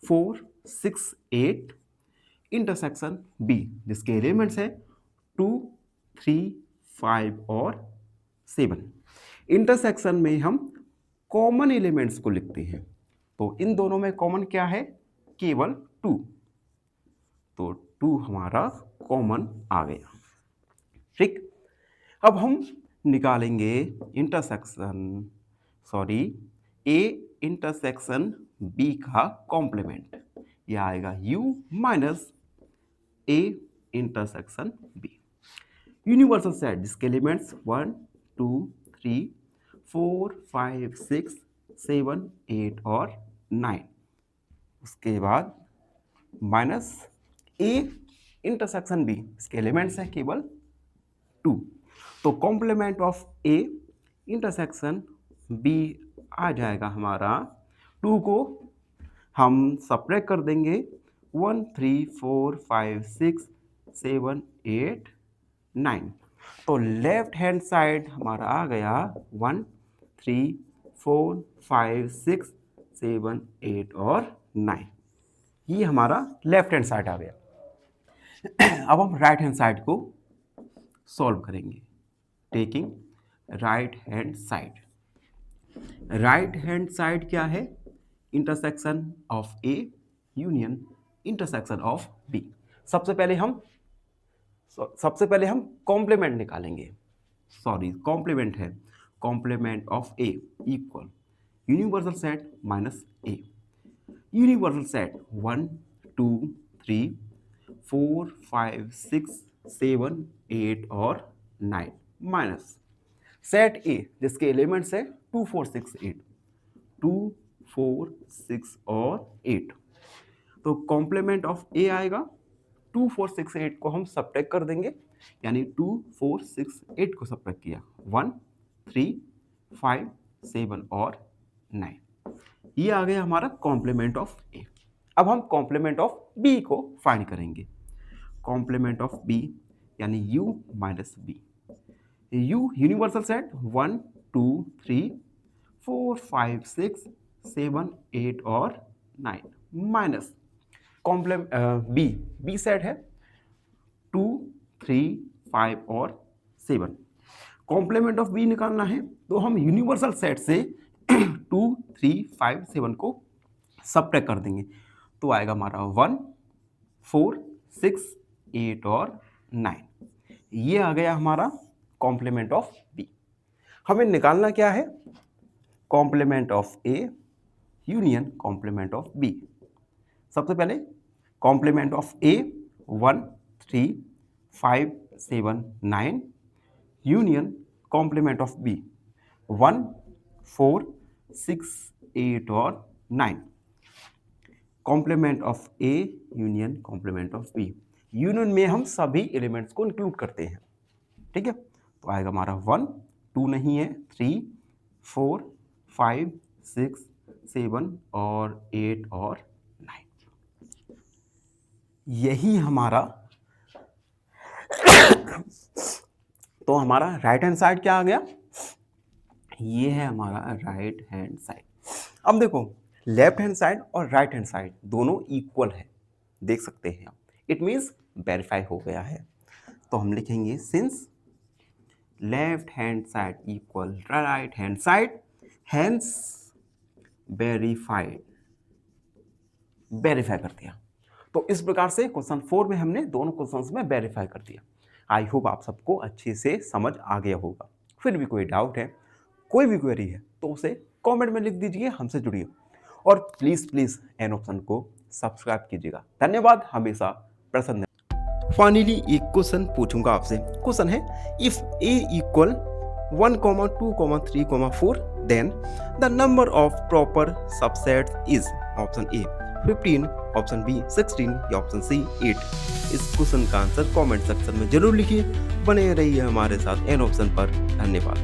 4 6 8 इंटरसेक्शन बी जिसके एलिमेंट्स है 2 3 5 और 7। इंटरसेक्शन में हम कॉमन एलिमेंट्स को लिखते हैं, तो इन दोनों में कॉमन क्या है? केवल 2, तो 2 हमारा कॉमन आ गया। ठीक, अब हम निकालेंगे ए इंटरसेक्शन बी का कॉम्प्लीमेंट। यह आएगा u minus A intersection B. Universal set जिसके एलिमेंट्स 1 2 3 4 5 6 7 8 और 9, उसके बाद माइनस ए इंटरसेक्शन बी, इसके एलिमेंट्स है केवल 2। तो complement of A intersection B आ जाएगा हमारा 2 को हम सब्ट्रैक्ट कर देंगे 1 3 4 5 6 7 8 9। तो लेफ्ट हैंड साइड हमारा आ गया 1 3 4 5 6 7 8 और 9। ये हमारा लेफ्ट हैंड साइड आ गया। अब हम राइट हैंड साइड को सॉल्व करेंगे, taking right hand side. Right hand side क्या है? Intersection of A union intersection of B. सबसे पहले हम कॉम्प्लीमेंट निकालेंगे। कॉम्प्लीमेंट है complement of A equal universal set minus A. Universal set 1 2 3 4 5 6 7 8 और 9 माइनस सेट ए जिसके एलिमेंट्स है 2 4 6 8 2 4 6 और 8। तो कॉम्प्लीमेंट ऑफ ए आएगा 2 4 6 8 को हम सब्ट्रैक्ट कर देंगे, यानी 2 4 6 8 को सब्ट्रैक्ट किया 1 3 5 7 और 9। ये आ गया हमारा कॉम्प्लीमेंट ऑफ ए। अब हम कॉम्प्लीमेंट ऑफ बी को फाइंड करेंगे। कॉम्प्लीमेंट ऑफ बी यानी u minus B. u universal set 1 2 3 4 5 6 7 8 और 9 minus complement B, B set है 2 3 5 और 7। कॉम्प्लीमेंट ऑफ बी निकालना है तो हम यूनिवर्सल सेट से 2 3 5 7 को सबट्रैक्ट कर देंगे, तो आएगा हमारा 1 4 6 8 और 9। ये आ गया हमारा कॉम्प्लीमेंट ऑफ बी। हमें निकालना क्या है? Complement of A union complement of B. सबसे पहले complement of A 1 3 5 7 9 union complement of B 1 4 6 8 और 9। Complement of A union complement of B, union में हम सभी एलिमेंट्स को इंक्लूड करते हैं, ठीक है। तो आएगा हमारा 1 2 नहीं है 3 4 5 6 7 और 8 और 9। यही हमारा तो हमारा राइट हैंड साइड क्या आ गया? ये है हमारा राइट हैंड साइड। अब देखो लेफ्ट हैंड साइड और राइट हैंड साइड दोनों इक्वल है, देख सकते हैं आप। इट मीन्स वेरीफाई हो गया है। तो हम लिखेंगे since left hand side equal right hand side hence verified, verify कर दिया। तो इस प्रकार से क्वेश्चन 4 में हमने दोनों क्वेश्चंस में वेरीफाई कर दिया। आई होप आप सबको अच्छे से समझ आ गया होगा। फिर भी कोई डाउट है, कोई भी क्वेरी है तो उसे कमेंट में लिख दीजिए, हमसे जुड़िए और प्लीज प्लीज एन ऑप्शन को सब्सक्राइब कीजिएगा। धन्यवाद, हमेशा प्रसन्न। फाइनली एक क्वेश्चन पूछूंगा आपसे। क्वेश्चन है if A equal 1, 2, 3, 4 then the number of proper subsets is option A 15, option B 16 या ऑप्शन सी 8। इस क्वेश्चन का आंसर कमेंट सेक्शन में जरूर लिखिए। बने रहिए हमारे साथ एन ऑप्शन पर। धन्यवाद।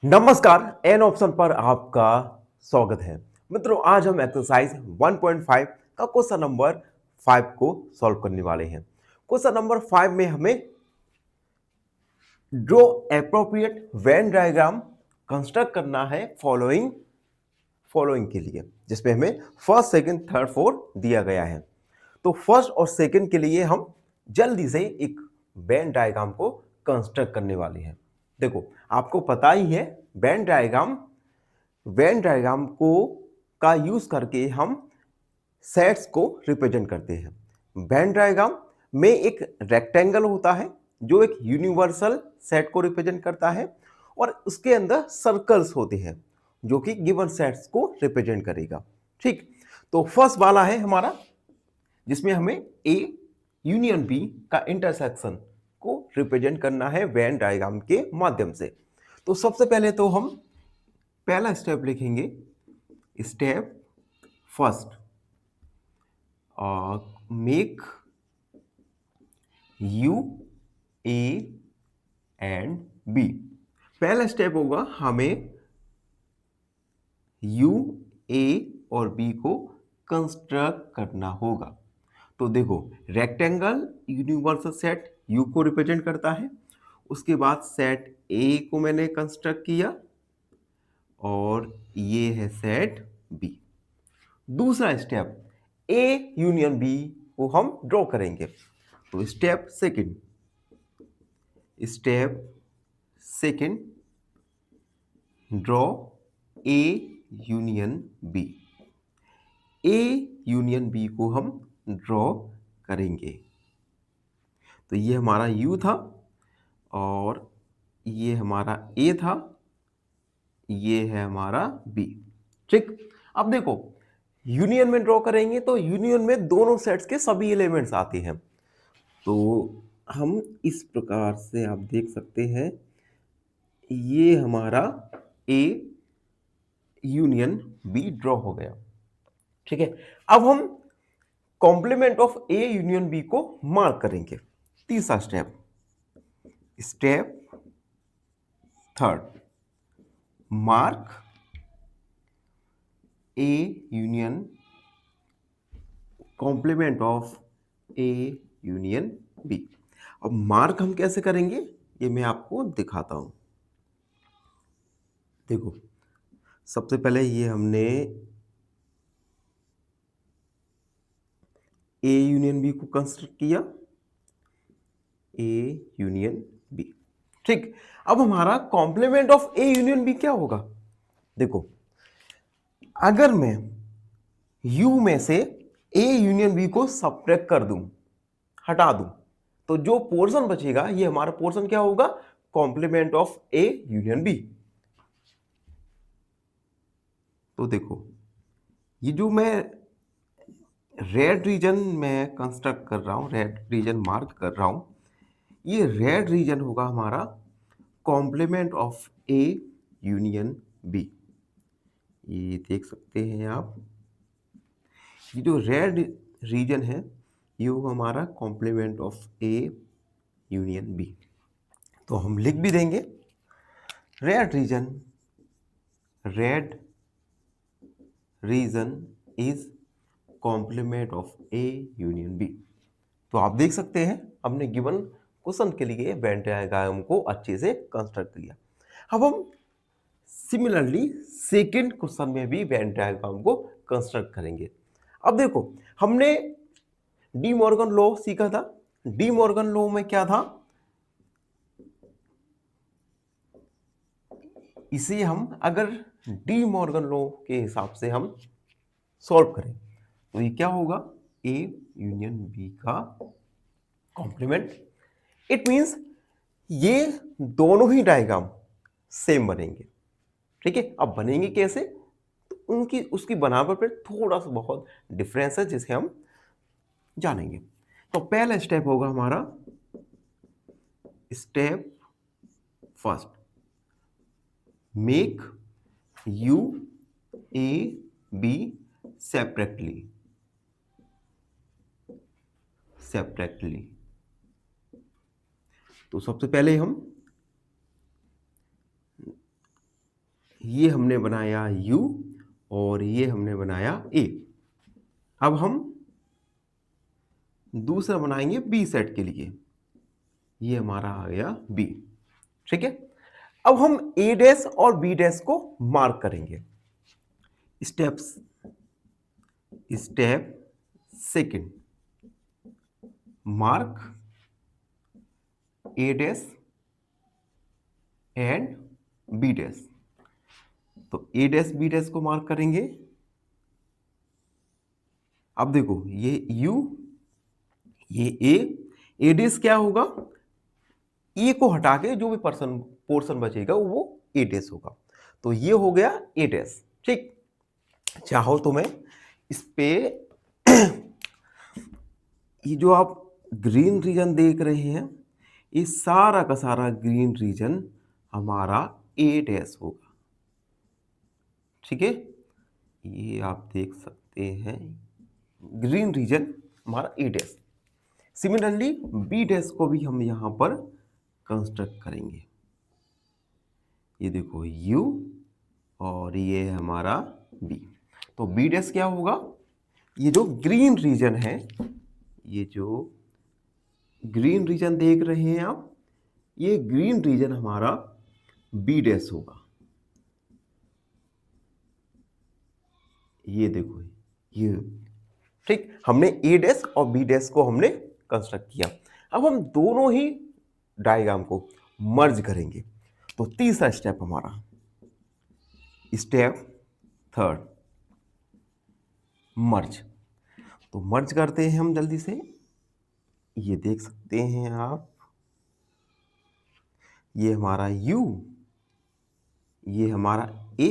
नमस्कार, एन ऑप्शन पर आपका स्वागत है। मित्रों, आज हम एक्सरसाइज 1.5 का क्वेश्चन नंबर 5 को सॉल्व करने वाले हैं। क्वेश्चन नंबर 5 में हमें draw appropriate Venn diagram construct करना है फॉलोइंग के लिए, जिसमें हमें फर्स्ट, सेकंड, थर्ड, फोर्थ दिया गया है। तो फर्स्ट और सेकंड के लिए हम जल्दी से एक वेन डायग्राम को कंस्ट्रक्ट करने वाले हैं। देखो, आपको पता ही है वेन डायग्राम को का यूज करके हम सेट्स को रिप्रेजेंट करते हैं। वेन डायग्राम में एक रेक्टेंगल होता है जो एक यूनिवर्सल सेट को रिप्रेजेंट करता है और उसके अंदर सर्कल्स होते हैं जो कि गिवन सेट्स को रिप्रेजेंट करेगा। ठीक, तो फर्स्ट वाला है हमारा जिसमें हमें ए यूनियन बी का इंटरसेक्शन को रिप्रेजेंट करना है वेन डायग्राम के माध्यम से। तो सबसे पहले तो हम पहला स्टेप लिखेंगे, step first, make U A and B. पहला स्टेप होगा हमें यू ए और बी को कंस्ट्रक्ट करना होगा। तो देखो, रेक्टेंगल यूनिवर्सल सेट यू को रिप्रेजेंट करता है। उसके बाद सेट ए को मैंने कंस्ट्रक्ट किया और ये है सेट बी। दूसरा स्टेप ए यूनियन बी को हम ड्रॉ करेंगे। तो step second draw A union B. A union B को हम ड्रॉ करेंगे। तो ये हमारा U था और ये हमारा A था, ये है हमारा B। ठीक, अब देखो यूनियन में ड्रॉ करेंगे तो यूनियन में दोनों सेट्स के सभी एलिमेंट्स आते हैं। तो हम इस प्रकार से आप देख सकते हैं, ये हमारा A यूनियन B ड्रॉ हो गया। ठीक है, अब हम complement of A union B को मार्क करेंगे। तीसरा step third, mark A union complement of A union B। अब मार्क हम कैसे करेंगे ये मैं आपको दिखाता हूं। देखो, सबसे पहले ये हमने ए यूनियन बी को कंस्ट्रक्ट किया, ए यूनियन बी। ठीक, अब हमारा complement of A union B क्या होगा? देखो, अगर मैं यू में से ए यूनियन बी को सब्ट्रैक्ट कर दूं, हटा दूं, तो जो पोर्शन बचेगा ये हमारा पोर्शन क्या होगा? Complement of A union B. तो देखो, ये जो मैं रेड रीजन में कंस्ट्रक्ट कर रहा हूं, रेड रीजन मार्क कर रहा हूं, ये रेड रीजन होगा हमारा complement of A union B. ये देख सकते हैं आप, ये जो रेड रीजन है ये होगा हमारा complement of A union B. तो हम लिख भी देंगे red region is complement of A union B. तो आप देख सकते हैं हमने गिवन क्वेश्चन के लिए वेन डायग्राम को अच्छे से कंस्ट्रक्ट किया। अब हम सिमिलरली सेकेंड क्वेश्चन में भी वेन डायग्राम को कंस्ट्रक्ट करेंगे। अब देखो, हमने डी मॉर्गन लॉ सीखा था। डी मॉर्गन लॉ में क्या था? इसे हम अगर डी मॉर्गन लॉ के हिसाब से हम सॉल्व करें तो ये क्या होगा? ए यूनियन बी का कॉम्प्लीमेंट। इट मींस ये दोनों ही डायग्राम सेम बनेंगे। ठीक है, अब बनेंगे कैसे? तो उनकी उसकी बनावट पर थोड़ा सा बहुत डिफरेंस है जिसे हम जानेंगे। तो पहला स्टेप होगा हमारा step first, make U A B separately. तो सबसे पहले हम ये हमने बनाया u और ये हमने बनाया a। अब हम दूसरा बनाएंगे b सेट के लिए, ये हमारा आ गया b। ठीक है, अब हम a डैश और b डैश को मार्क करेंगे। Step second, mark a dash and b dash. तो a डैश b डैश को मार्क करेंगे। अब देखो, ये u, ये a डैश क्या होगा? ए को हटा के जो भी पोर्शन बचेगा वो ए डैश होगा। तो ये हो गया ए डैश। ठीक, चाहो तो मैं इस पे ये जो आप ग्रीन रीजन देख रहे हैं, ये सारा का सारा ग्रीन रीजन हमारा ए डैश होगा। ठीक है, ये आप देख सकते हैं ग्रीन रीजन हमारा ए डैश। सिमिलरली बी डैश को भी हम यहां पर कंस्ट्रक्ट करेंगे। ये देखो u और ये हमारा b। तो b डैश क्या होगा? ये जो ग्रीन रीजन है, ये जो ग्रीन रीजन देख रहे हैं आप, ये ग्रीन रीजन हमारा b डैश होगा। ये देखो ये। ठीक, हमने a डैश और b डैश को हमने कंस्ट्रक्ट किया। अब हम दोनों ही डायग्राम को मर्ज करेंगे। तो तीसरा स्टेप हमारा, स्टेप थर्ड, मर्ज। तो मर्ज करते हैं हम जल्दी से। ये देख सकते हैं आप, ये हमारा u, ये हमारा a,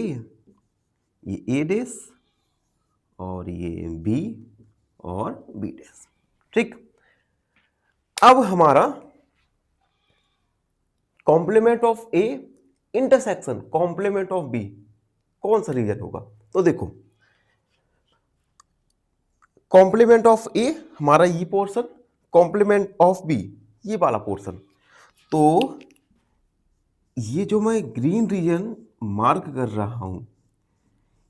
ये a डैश और ये b और b डैश। ठीक, अब हमारा complement of A intersection complement of B कौन सा रीजन होगा? तो देखो, कॉम्प्लीमेंट ऑफ ए हमारा ये पोर्शन, कॉम्प्लीमेंट ऑफ बी ये वाला पोर्शन। तो ये जो मैं ग्रीन रीजन मार्क कर रहा हूं,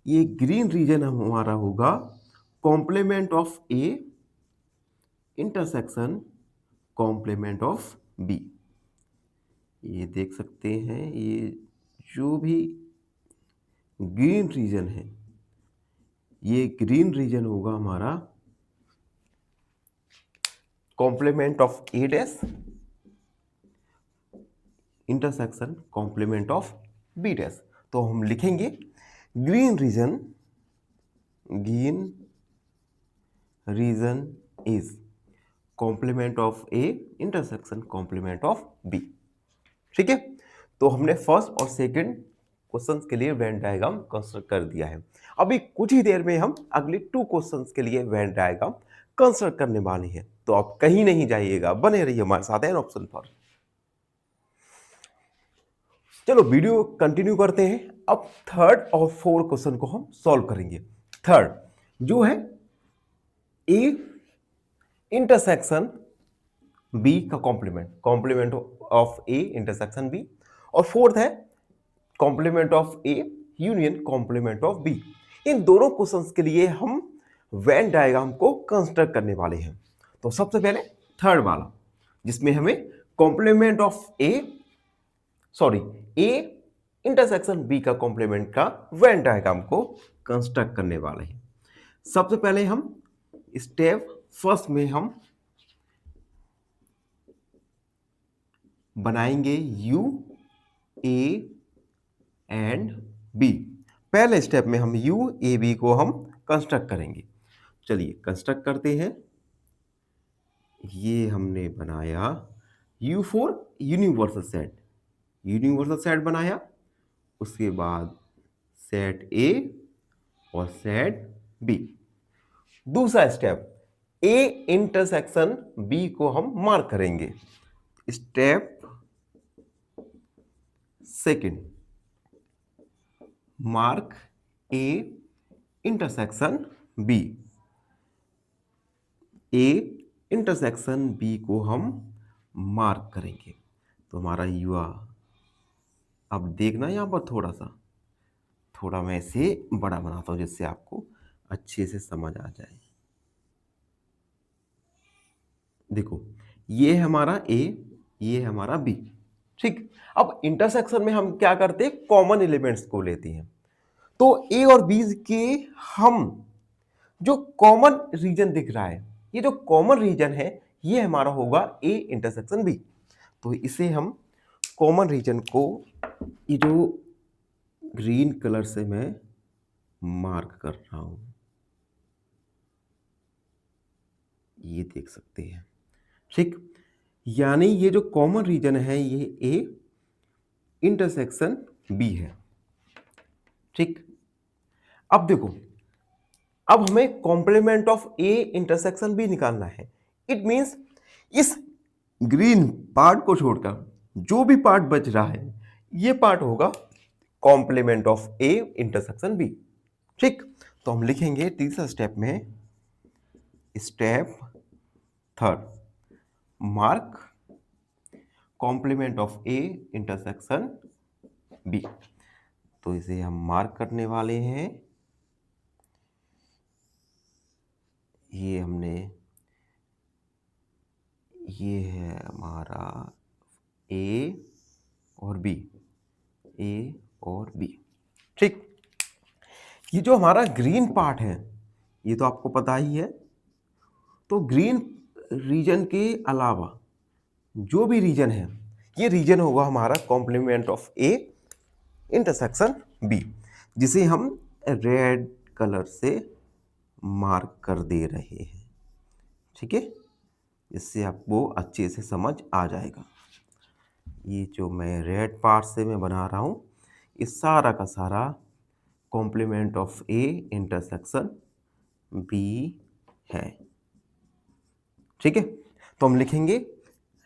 ये ग्रीन रीजन हमारा होगा complement of A intersection complement of B. ये देख सकते हैं, ये जो भी ग्रीन रीजन है, ये ग्रीन रीजन होगा हमारा complement of A dash intersection complement of B dash. तो हम लिखेंगे green region is complement of A intersection complement of B. ठीक है, तो हमने फर्स्ट और सेकंड क्वेश्चंस के लिए वेन डायग्राम कंस्ट्रक्ट कर दिया है। अभी कुछ ही देर में हम अगले 2 क्वेश्चंस के लिए वेन डायग्राम कंस्ट्रक्ट करने वाले हैं। तो आप कहीं नहीं जाइएगा, बने रहिए हमारे साथ एन ऑप्शन पर। चलो वीडियो कंटिन्यू करते हैं। अब थर्ड और फोर्थ क्वेश्चन को हम सॉल्व करेंगे। थर्ड जो है ए इंटरसेक्शन बी का complement of A intersection B, और फोर्थ है complement of A union complement of B. इन दोनों क्वेश्चंस के लिए हम वेन डायग्राम को कंस्ट्रक्ट करने वाले हैं। तो सबसे पहले थर्ड वाला, जिसमें हमें complement of A intersection B का कॉम्प्लीमेंट का वेन डायग्राम को कंस्ट्रक्ट करने वाले हैं। सबसे पहले हम स्टेप फर्स्ट में हम बनाएंगे यू ए एंड बी। पहले स्टेप में हम यू ए बी को हम कंस्ट्रक्ट करेंगे। चलिए कंस्ट्रक्ट करते हैं। ये हमने बनाया यू फॉर यूनिवर्सल सेट बनाया, उसके बाद सेट ए और सेट बी। दूसरा स्टेप ए इंटरसेक्शन बी को हम मार्क करेंगे। Step second, mark A intersection B. A intersection B को हम मार्क करेंगे। तो हमारा युवा, अब देखना यहां पर थोड़ा मैं इसे बड़ा बनाता हूं जिससे आपको अच्छे से समझ आ जाए। देखो, ये हमारा ए, ये हमारा बी। ठीक, अब इंटरसेक्शन में हम क्या करते हैं, कॉमन एलिमेंट्स को लेते हैं। तो ए और बी के हम जो कॉमन रीजन दिख रहा है, ये जो कॉमन रीजन है ये हमारा होगा ए इंटरसेक्शन बी। तो इसे हम कॉमन रीजन को ये जो ग्रीन कलर से मैं मार्क कर रहा हूं, ये देख सकते हैं। ठीक, यानी ये जो कॉमन रीजन है ये ए इंटरसेक्शन बी है। ठीक, अब देखो, अब हमें complement of A intersection B निकालना है। इट मींस इस ग्रीन पार्ट को छोड़कर जो भी पार्ट बच रहा है ये पार्ट होगा complement of A intersection B. ठीक, तो हम लिखेंगे तीसरा स्टेप में, step third, mark complement of A intersection B. तो इसे हम मार्क करने वाले हैं। ये है हमारा ए और बी, ठीक। ये जो हमारा ग्रीन पार्ट है ये तो आपको पता ही है। तो ग्रीन रीजन के अलावा जो भी रीजन है ये रीजन होगा हमारा complement of A intersection B, जिसे हम रेड कलर से मार्क कर दे रहे हैं। ठीक है, इससे आपको अच्छे से समझ आ जाएगा। ये जो मैं रेड पार्ट से मैं बना रहा हूँ ये सारा का सारा complement of A intersection B है। ठीक है, तो हम लिखेंगे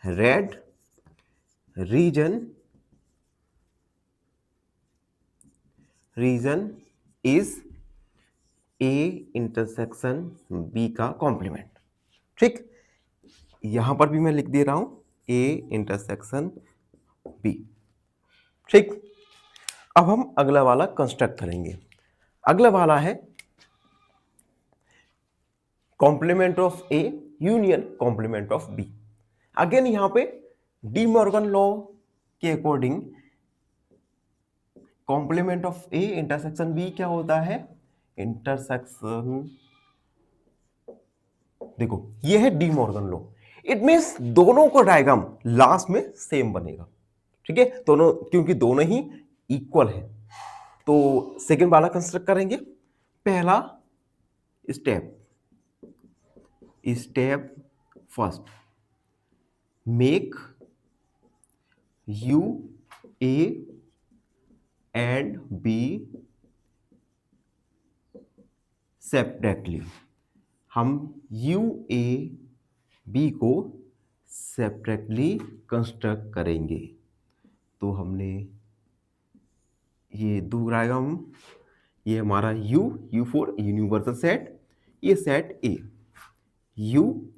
red region is A intersection B का कॉम्प्लीमेंट। ठीक, यहां पर भी मैं लिख दे रहा हूं ए इंटरसेक्शन बी। ठीक, अब हम अगला वाला कंस्ट्रक्ट करेंगे। अगला वाला है complement of A union complement of B. Again यहां पे डी मॉर्गन लॉ के according complement of A intersection B क्या होता है, इंटरसेक्शन, देखो ये है De Morgan law, it means दोनों को डायग्राम लास्ट में सेम बनेगा, ठीक है, दोनों, क्योंकि दोनों ही इक्वल है। तो सेकंड वाला कंस्ट्रक्ट करेंगे। पहला step first, make U A and B separately. हम यू ए बी को सेपरेटली कंस्ट्रक्ट करेंगे। तो हमने ये दो डायग्राम, ये हमारा यू फॉर यूनिवर्सल सेट, ये सेट ए यू,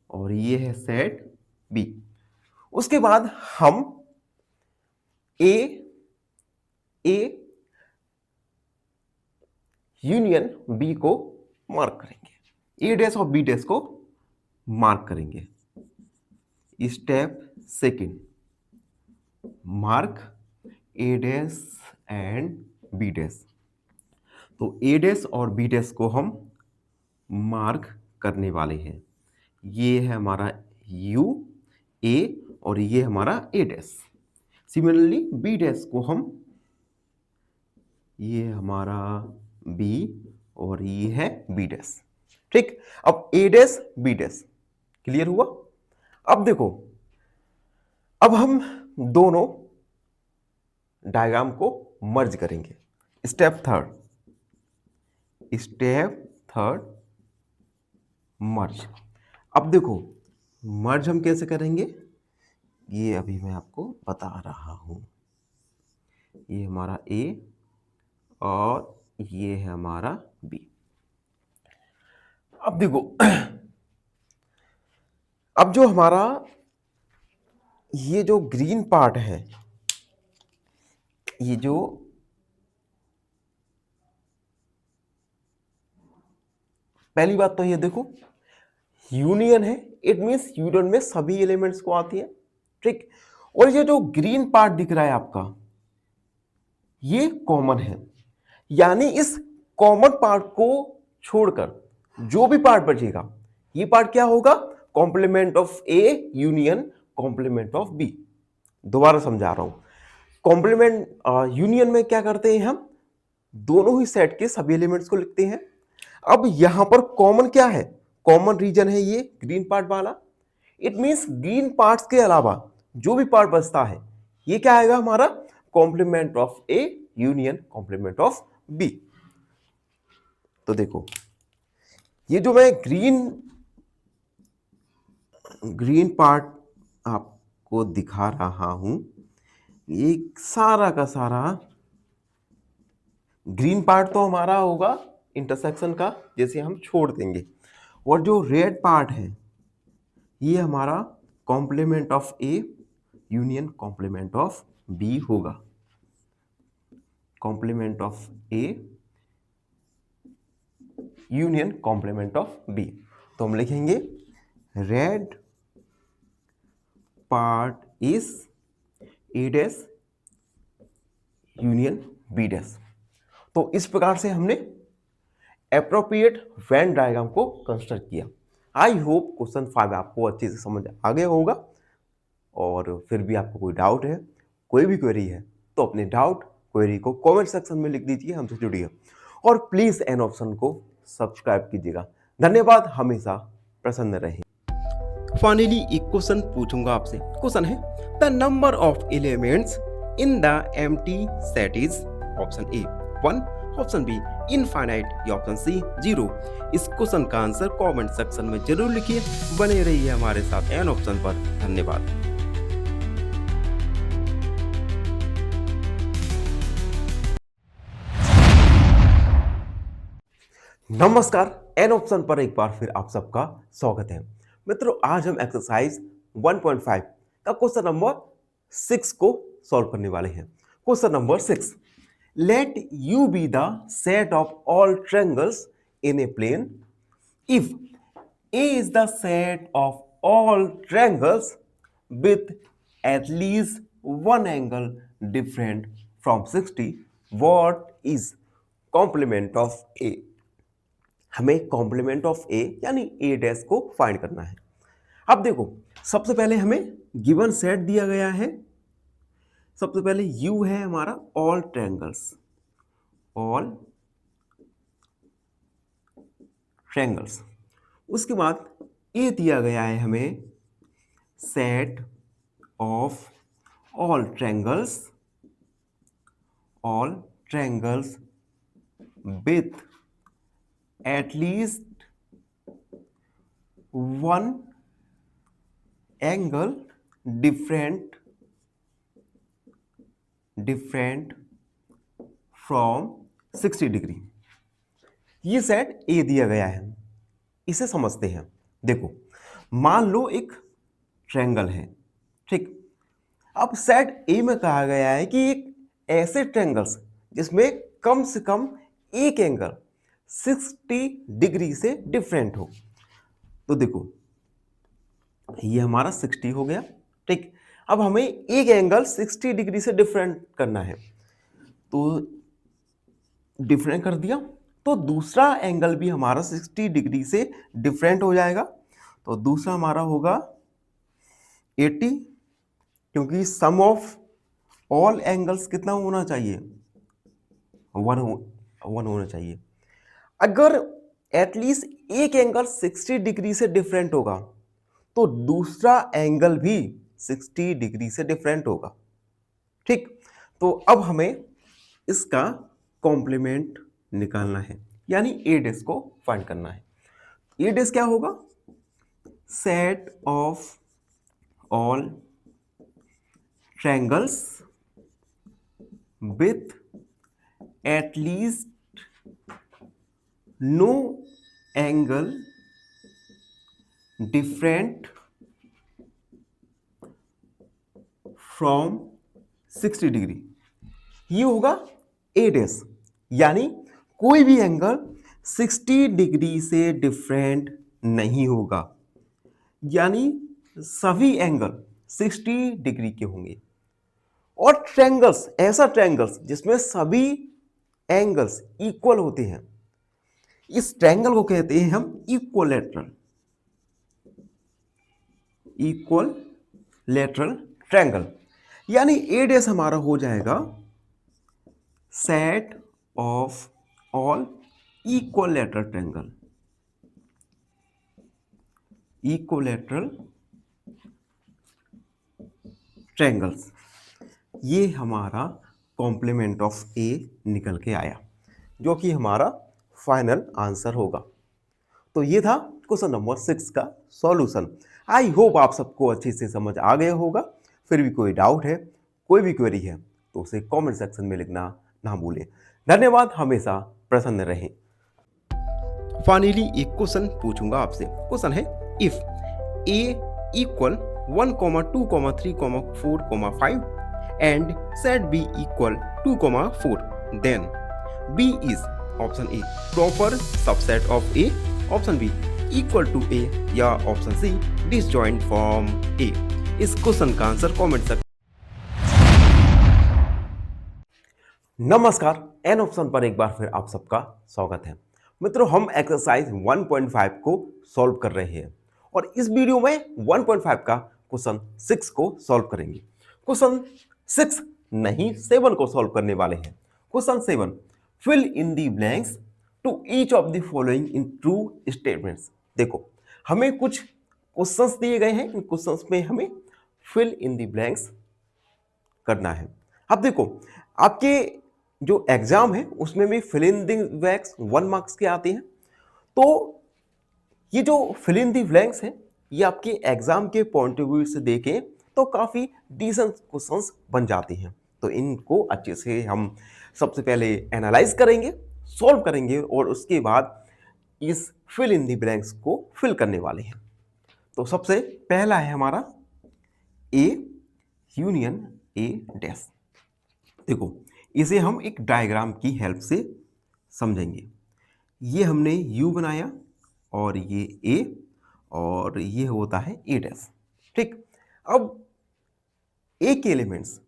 और ये है सेट बी। उसके बाद हम ए यूनियन बी को मार्क करेंगे, ए डैश और बी डैश को मार्क करेंगे। Step second, mark A dash and B dash. तो ए डैश और बी डैश को हम मार्क करने वाले हैं। ये है हमारा यू ए और ये हमारा ए डैश। सिमिलरली बी डैश को हम, ये हमारा बी और ये है बी डैश, ठीक। अब ए डैश बी डैश क्लियर हुआ। अब देखो, अब हम दोनों डायग्राम को मर्ज करेंगे। स्टेप थर्ड मर्ज। अब देखो मर्ज हम कैसे करेंगे, ये अभी मैं आपको बता रहा हूं। ये हमारा ए और ये है हमारा बी। अब देखो, अब जो हमारा ये जो ग्रीन पार्ट है, ये जो पहली बात तो ये देखो यूनियन है, इट मींस यूनियन में सभी एलिमेंट्स को आती है, ठीक। और ये जो ग्रीन पार्ट दिख रहा है आपका, ये कॉमन है, यानी इस कॉमन पार्ट को छोड़कर जो भी पार्ट बचेगा, ये पार्ट क्या होगा, complement of A union complement of B. दोबारा समझा रहा हूं, कॉम्प्लीमेंट यूनियन में क्या करते हैं, हम दोनों ही सेट के सभी एलिमेंट्स को लिखते हैं। अब यहां पर कॉमन क्या है, कॉमन रीजन है ये ग्रीन पार्ट वाला। इट मींस ग्रीन पार्ट्स के अलावा जो भी पार्ट बचता है, ये क्या आएगा हमारा, complement of A union complement of B. तो देखो ये जो मैं ग्रीन पार्ट आपको दिखा रहा हूं, ये सारा का सारा ग्रीन पार्ट तो हमारा होगा इंटरसेक्शन का, जैसे हम छोड़ देंगे, और जो रेड पार्ट है ये हमारा complement of A union complement of B होगा। Complement of A union complement of B. तो हम लिखेंगे red part is A dash union B dash. तो इस प्रकार से हमने एप्रोप्रिएट वेन डायग्राम को कंस्ट्रक्ट किया। आई होप क्वेश्चन 5 आपको अच्छे से समझ आ गया होगा। और फिर भी आपको कोई डाउट है, कोई भी क्वेरी है, तो अपने डाउट क्वेरी को कमेंट सेक्शन में लिख दीजिए, हमसे जुड़िए और प्लीज एन ऑप्शन को सब्सक्राइब कीजिएगा। धन्यवाद, हमेशा प्रसन्न रहें। फाइनली एक क्वेश्चन पूछूंगा आपसे। क्वेश्चन है the number of elements in the empty set is option A 1, option B infinite या ऑप्शन सी 0। इस क्वेश्चन का आंसर कमेंट सेक्शन में जरूर लिखिए। बने रहिए हमारे साथ एन ऑप्शन पर। धन्यवाद। नमस्कार, एन ऑप्शन पर एक बार फिर आप सबका स्वागत है। मित्रों, आज हम एक्सरसाइज 1.5 का क्वेश्चन नंबर 6 को सॉल्व करने वाले हैं। Question number 6, let U be the set of all triangles in a plane if A is the set of all triangles with at least one angle different from 60, what is complement of A? हमें कॉम्प्लीमेंट ऑफ ए यानी ए डैश को फाइंड करना है। अब देखो, सबसे पहले हमें गिवन सेट दिया गया है। सबसे पहले यू है हमारा ऑल ट्रायंगल्स, ऑल ट्रायंगल्स। उसके बाद ए दिया गया है हमें set of all triangles, all triangles with at least one angle different from 60 degree. ये सेट ए दिया गया है, इसे समझते हैं। देखो, मान लो एक ट्रायंगल है, ठीक। अब सेट ए में कहा गया है कि एक ऐसे ट्रायंगल्स जिसमें कम से कम एक एंगल 60 डिग्री से डिफरेंट हो। तो देखो, ये हमारा 60 हो गया, ठीक। अब हमें एक एंगल 60 डिग्री से डिफरेंट करना है, तो डिफरेंट कर दिया, तो दूसरा एंगल भी हमारा 60 डिग्री से डिफरेंट हो जाएगा। तो दूसरा हमारा होगा 80, क्योंकि सम ऑफ ऑल एंगल्स कितना होना चाहिए, 1 होना चाहिए। अगर एटलीस्ट एक एंगल 60 डिग्री से डिफरेंट होगा तो दूसरा एंगल भी 60 डिग्री से डिफरेंट होगा, ठीक। तो अब हमें इसका कॉम्प्लीमेंट निकालना है, यानी ए डैश को फाइंड करना है। ए डैश क्या होगा, set of all triangles with at least no angle different from 60 degree. ये होगा ए डैश, यानी कोई भी एंगल 60 डिग्री से डिफरेंट नहीं होगा, यानी सभी एंगल 60 डिग्री के होंगे। और ट्रायंगल्स, ऐसा ट्रायंगल्स जिसमें सभी एंगल्स इक्वल होते हैं, इस ट्रायंगल को कहते हैं हम इक्वलेटरल, इक्वलेटरल ट्रायंगल। यानी ए डैश हमारा हो जाएगा set of all equilateral triangle, equilateral triangles. ये हमारा कॉम्प्लीमेंट ऑफ ए निकल के आया, जो कि हमारा फाइनल आंसर होगा। तो ये था क्वेश्चन नंबर 6 का सॉल्यूशन। आई होप आप सबको अच्छे से समझ आ गया होगा। फिर भी कोई डाउट है, कोई भी क्वेरी है, तो उसे कमेंट सेक्शन में लिखना ना भूलें। धन्यवाद, हमेशा प्रसन्न रहें। फाइनली एक क्वेश्चन पूछूंगा आपसे। क्वेश्चन है, if A equal 1, 2, 3, 4, 5 and set B equal 2, 4, then B is option A proper subset of A, option B equal to A, या option C disjoint from A. इस क्वेश्चन का आंसर कमेंट सेक्शन। नमस्कार, एन ऑप्शन पर एक बार फिर आप सबका स्वागत है। मित्रों, हम एक्सरसाइज 1.5 को सॉल्व कर रहे हैं और इस वीडियो में 1.5 का क्वेश्चन 6 को सॉल्व करेंगे। क्वेश्चन 6 नहीं 7 को सॉल्व करने वाले हैं। Question 7, fill in the blanks to each of the following in true statements। देखो, हमें कुछ क्वेश्चंस दिए गए हैं, इन क्वेश्चंस में हमें fill in the blanks करना है। अब देखो, आपके जो एग्जाम है उसमें भी fill in the blanks 1 marks के आते हैं। तो ये जो fill in the blanks है, ये आपके एग्जाम के पॉइंट ऑफ व्यू से देखें तो काफी डिसेंट क्वेश्चंस बन जाते हैं। तो इनको अच्छे से हम सबसे पहले एनालाइज करेंगे, सॉल्व करेंगे और उसके बाद इस फिल इन द ब्लैंक्स को फिल करने वाले हैं। तो सबसे पहला है हमारा ए यूनियन ए डैश। देखो, इसे हम एक डायग्राम की हेल्प से समझेंगे। ये हमने यू बनाया और ये ए और ये होता है ए डैश, ठीक। अब ए के एलिमेंट्स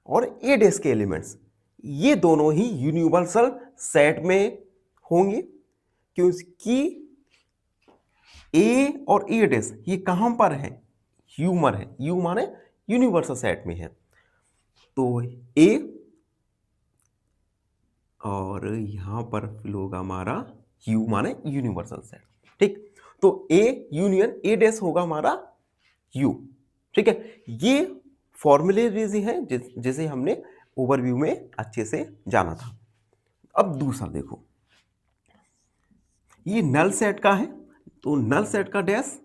और ए डैश के एलिमेंट्स ये दोनों ही यूनिवर्सल सेट में होंगे, क्योंकि ए और ए डैश ये कहां पर है, ह्यूमर है, यू माने यूनिवर्सल सेट में है। तो ए और यहां पर फिल होगा हमारा यू माने यूनिवर्सल सेट, ठीक। तो ए यूनियन ए डैश होगा हमारा यू, ठीक है। ये फॉर्मूले हैं जिसे हमने ओवरव्यू में अच्छे से जाना था। अब दूसरा देखो, ये नल सेट का है, तो नल सेट का डैश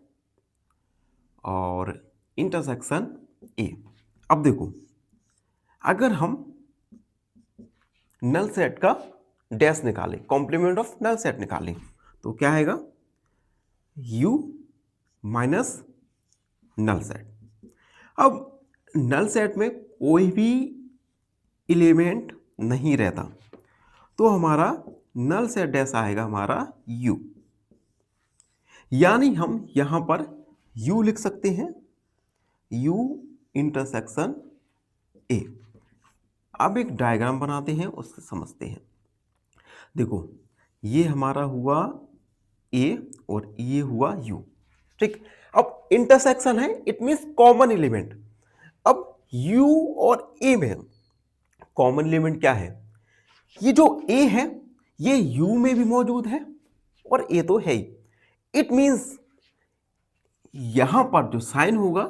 और इंटरसेक्शन ए। अब देखो, अगर हम नल सेट का डैश निकालें, कॉम्प्लीमेंट ऑफ नल सेट निकालें, तो क्या आएगा, यू माइनस नल सेट। अब नल सेट में कोई भी एलिमेंट नहीं रहता, तो हमारा नल सेट डैश आएगा हमारा यू, यानी हम यहां पर यू लिख सकते हैं, यू इंटरसेक्शन ए। अब एक डायग्राम बनाते हैं, उससे समझते हैं। देखो, ये हमारा हुआ ए और ये हुआ यू, ठीक। अब इंटरसेक्शन है, इट मींस कॉमन एलिमेंट। अब यू और ए में कॉमन एलिमेंट क्या है, ये जो ए है ये यू में भी मौजूद है और ए तो है ही। इट मींस यहां पर जो साइन होगा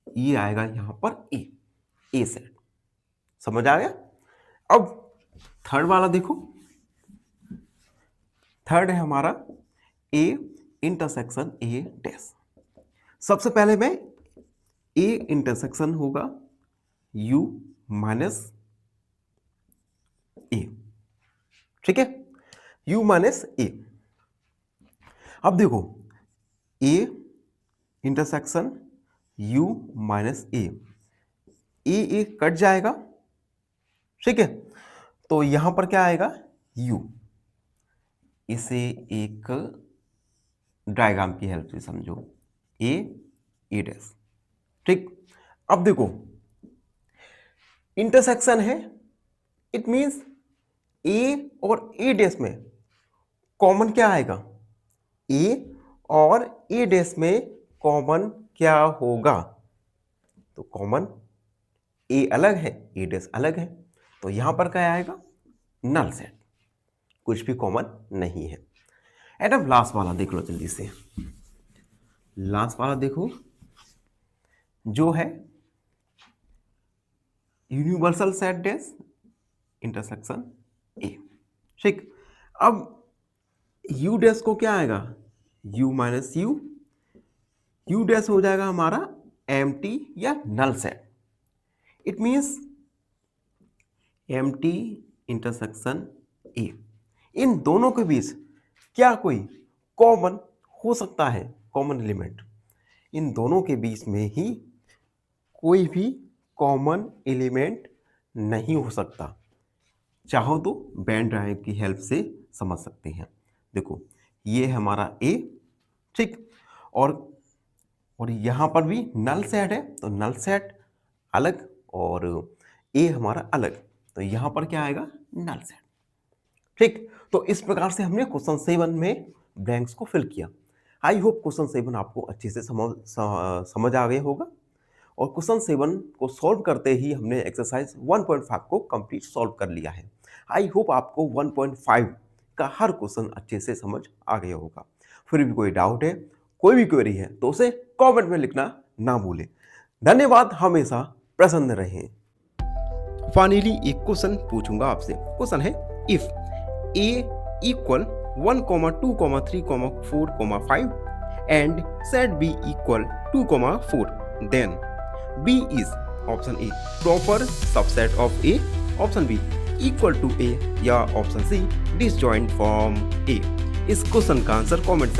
ये आएगा यहां पर ए सेट। समझ आ गया। अब थर्ड वाला देखो, थर्ड है हमारा ए इंटरसेक्शन ए डैश। सबसे पहले में ए इंटरसेक्शन होगा यू माइनस ए, ठीक है, यू माइनस ए। अब देखो, A intersection you minus A cut जाएगा, ठीक है। तो यहां पर क्या आएगा, यू। इसे एक डायग्राम की हेल्प से समझो, ए डैश, ठीक। अब देखो, इंटरसेक्शन है, इट मींस ए और ए डैश में कॉमन क्या आएगा, ए और ए डैश में कॉमन क्या होगा, तो कॉमन ए अलग है, ए डैश अलग है, तो यहां पर क्या आएगा, नल सेट, कुछ भी कॉमन नहीं है। एंड अब लास्ट वाला देख लो जल्दी से। लास्ट वाला देखो, जो है universal set dash intersection A, ठीक। अब यू डैश को क्या आएगा, यू माइनस यू डैश हो जाएगा हमारा एम्प्टी या null set. It means empty intersection A. इन दोनों के बीच क्या कोई कॉमन हो सकता है, कॉमन एलिमेंट, इन दोनों के बीच में ही कोई भी कॉमन एलिमेंट नहीं हो सकता। चाहो तो वेन डायग्राम की हेल्प से समझ सकते हैं। देखो, ये है हमारा ए, ठीक, और यहां पर भी नल सेट है, तो नल सेट अलग और ए हमारा अलग, तो यहां पर क्या आएगा, नल सेट, ठीक। तो इस प्रकार से हमने क्वेश्चन 7 में ब्लैंक्स को फिल किया। आई होप क्वेश्चन 7 आपको अच्छे से समझ आ गया होगा। और क्वेश्चन 7 को सॉल्व करते ही हमने एक्सरसाइज 1.5 को कंप्लीट सॉल्व कर लिया है। आई होप आपको 1.5 का हर क्वेश्चन अच्छे से समझ आ गया होगा। फिर भी कोई डाउट है, कोई भी क्वेरी है, तो उसे कमेंट में लिखना ना भूलें। धन्यवाद, हमेशा प्रसन्न रहें। फाइनली एक क्वेश्चन पूछूंगा आपसे। क्वेश्चन है, if a equal 1, 2, 3, 4, 5 and set b equal 2, 4, then b is option A proper subset of A, option B equal to A या option C disjoint from A। इस क्वेश्चन का आंसर कमेंट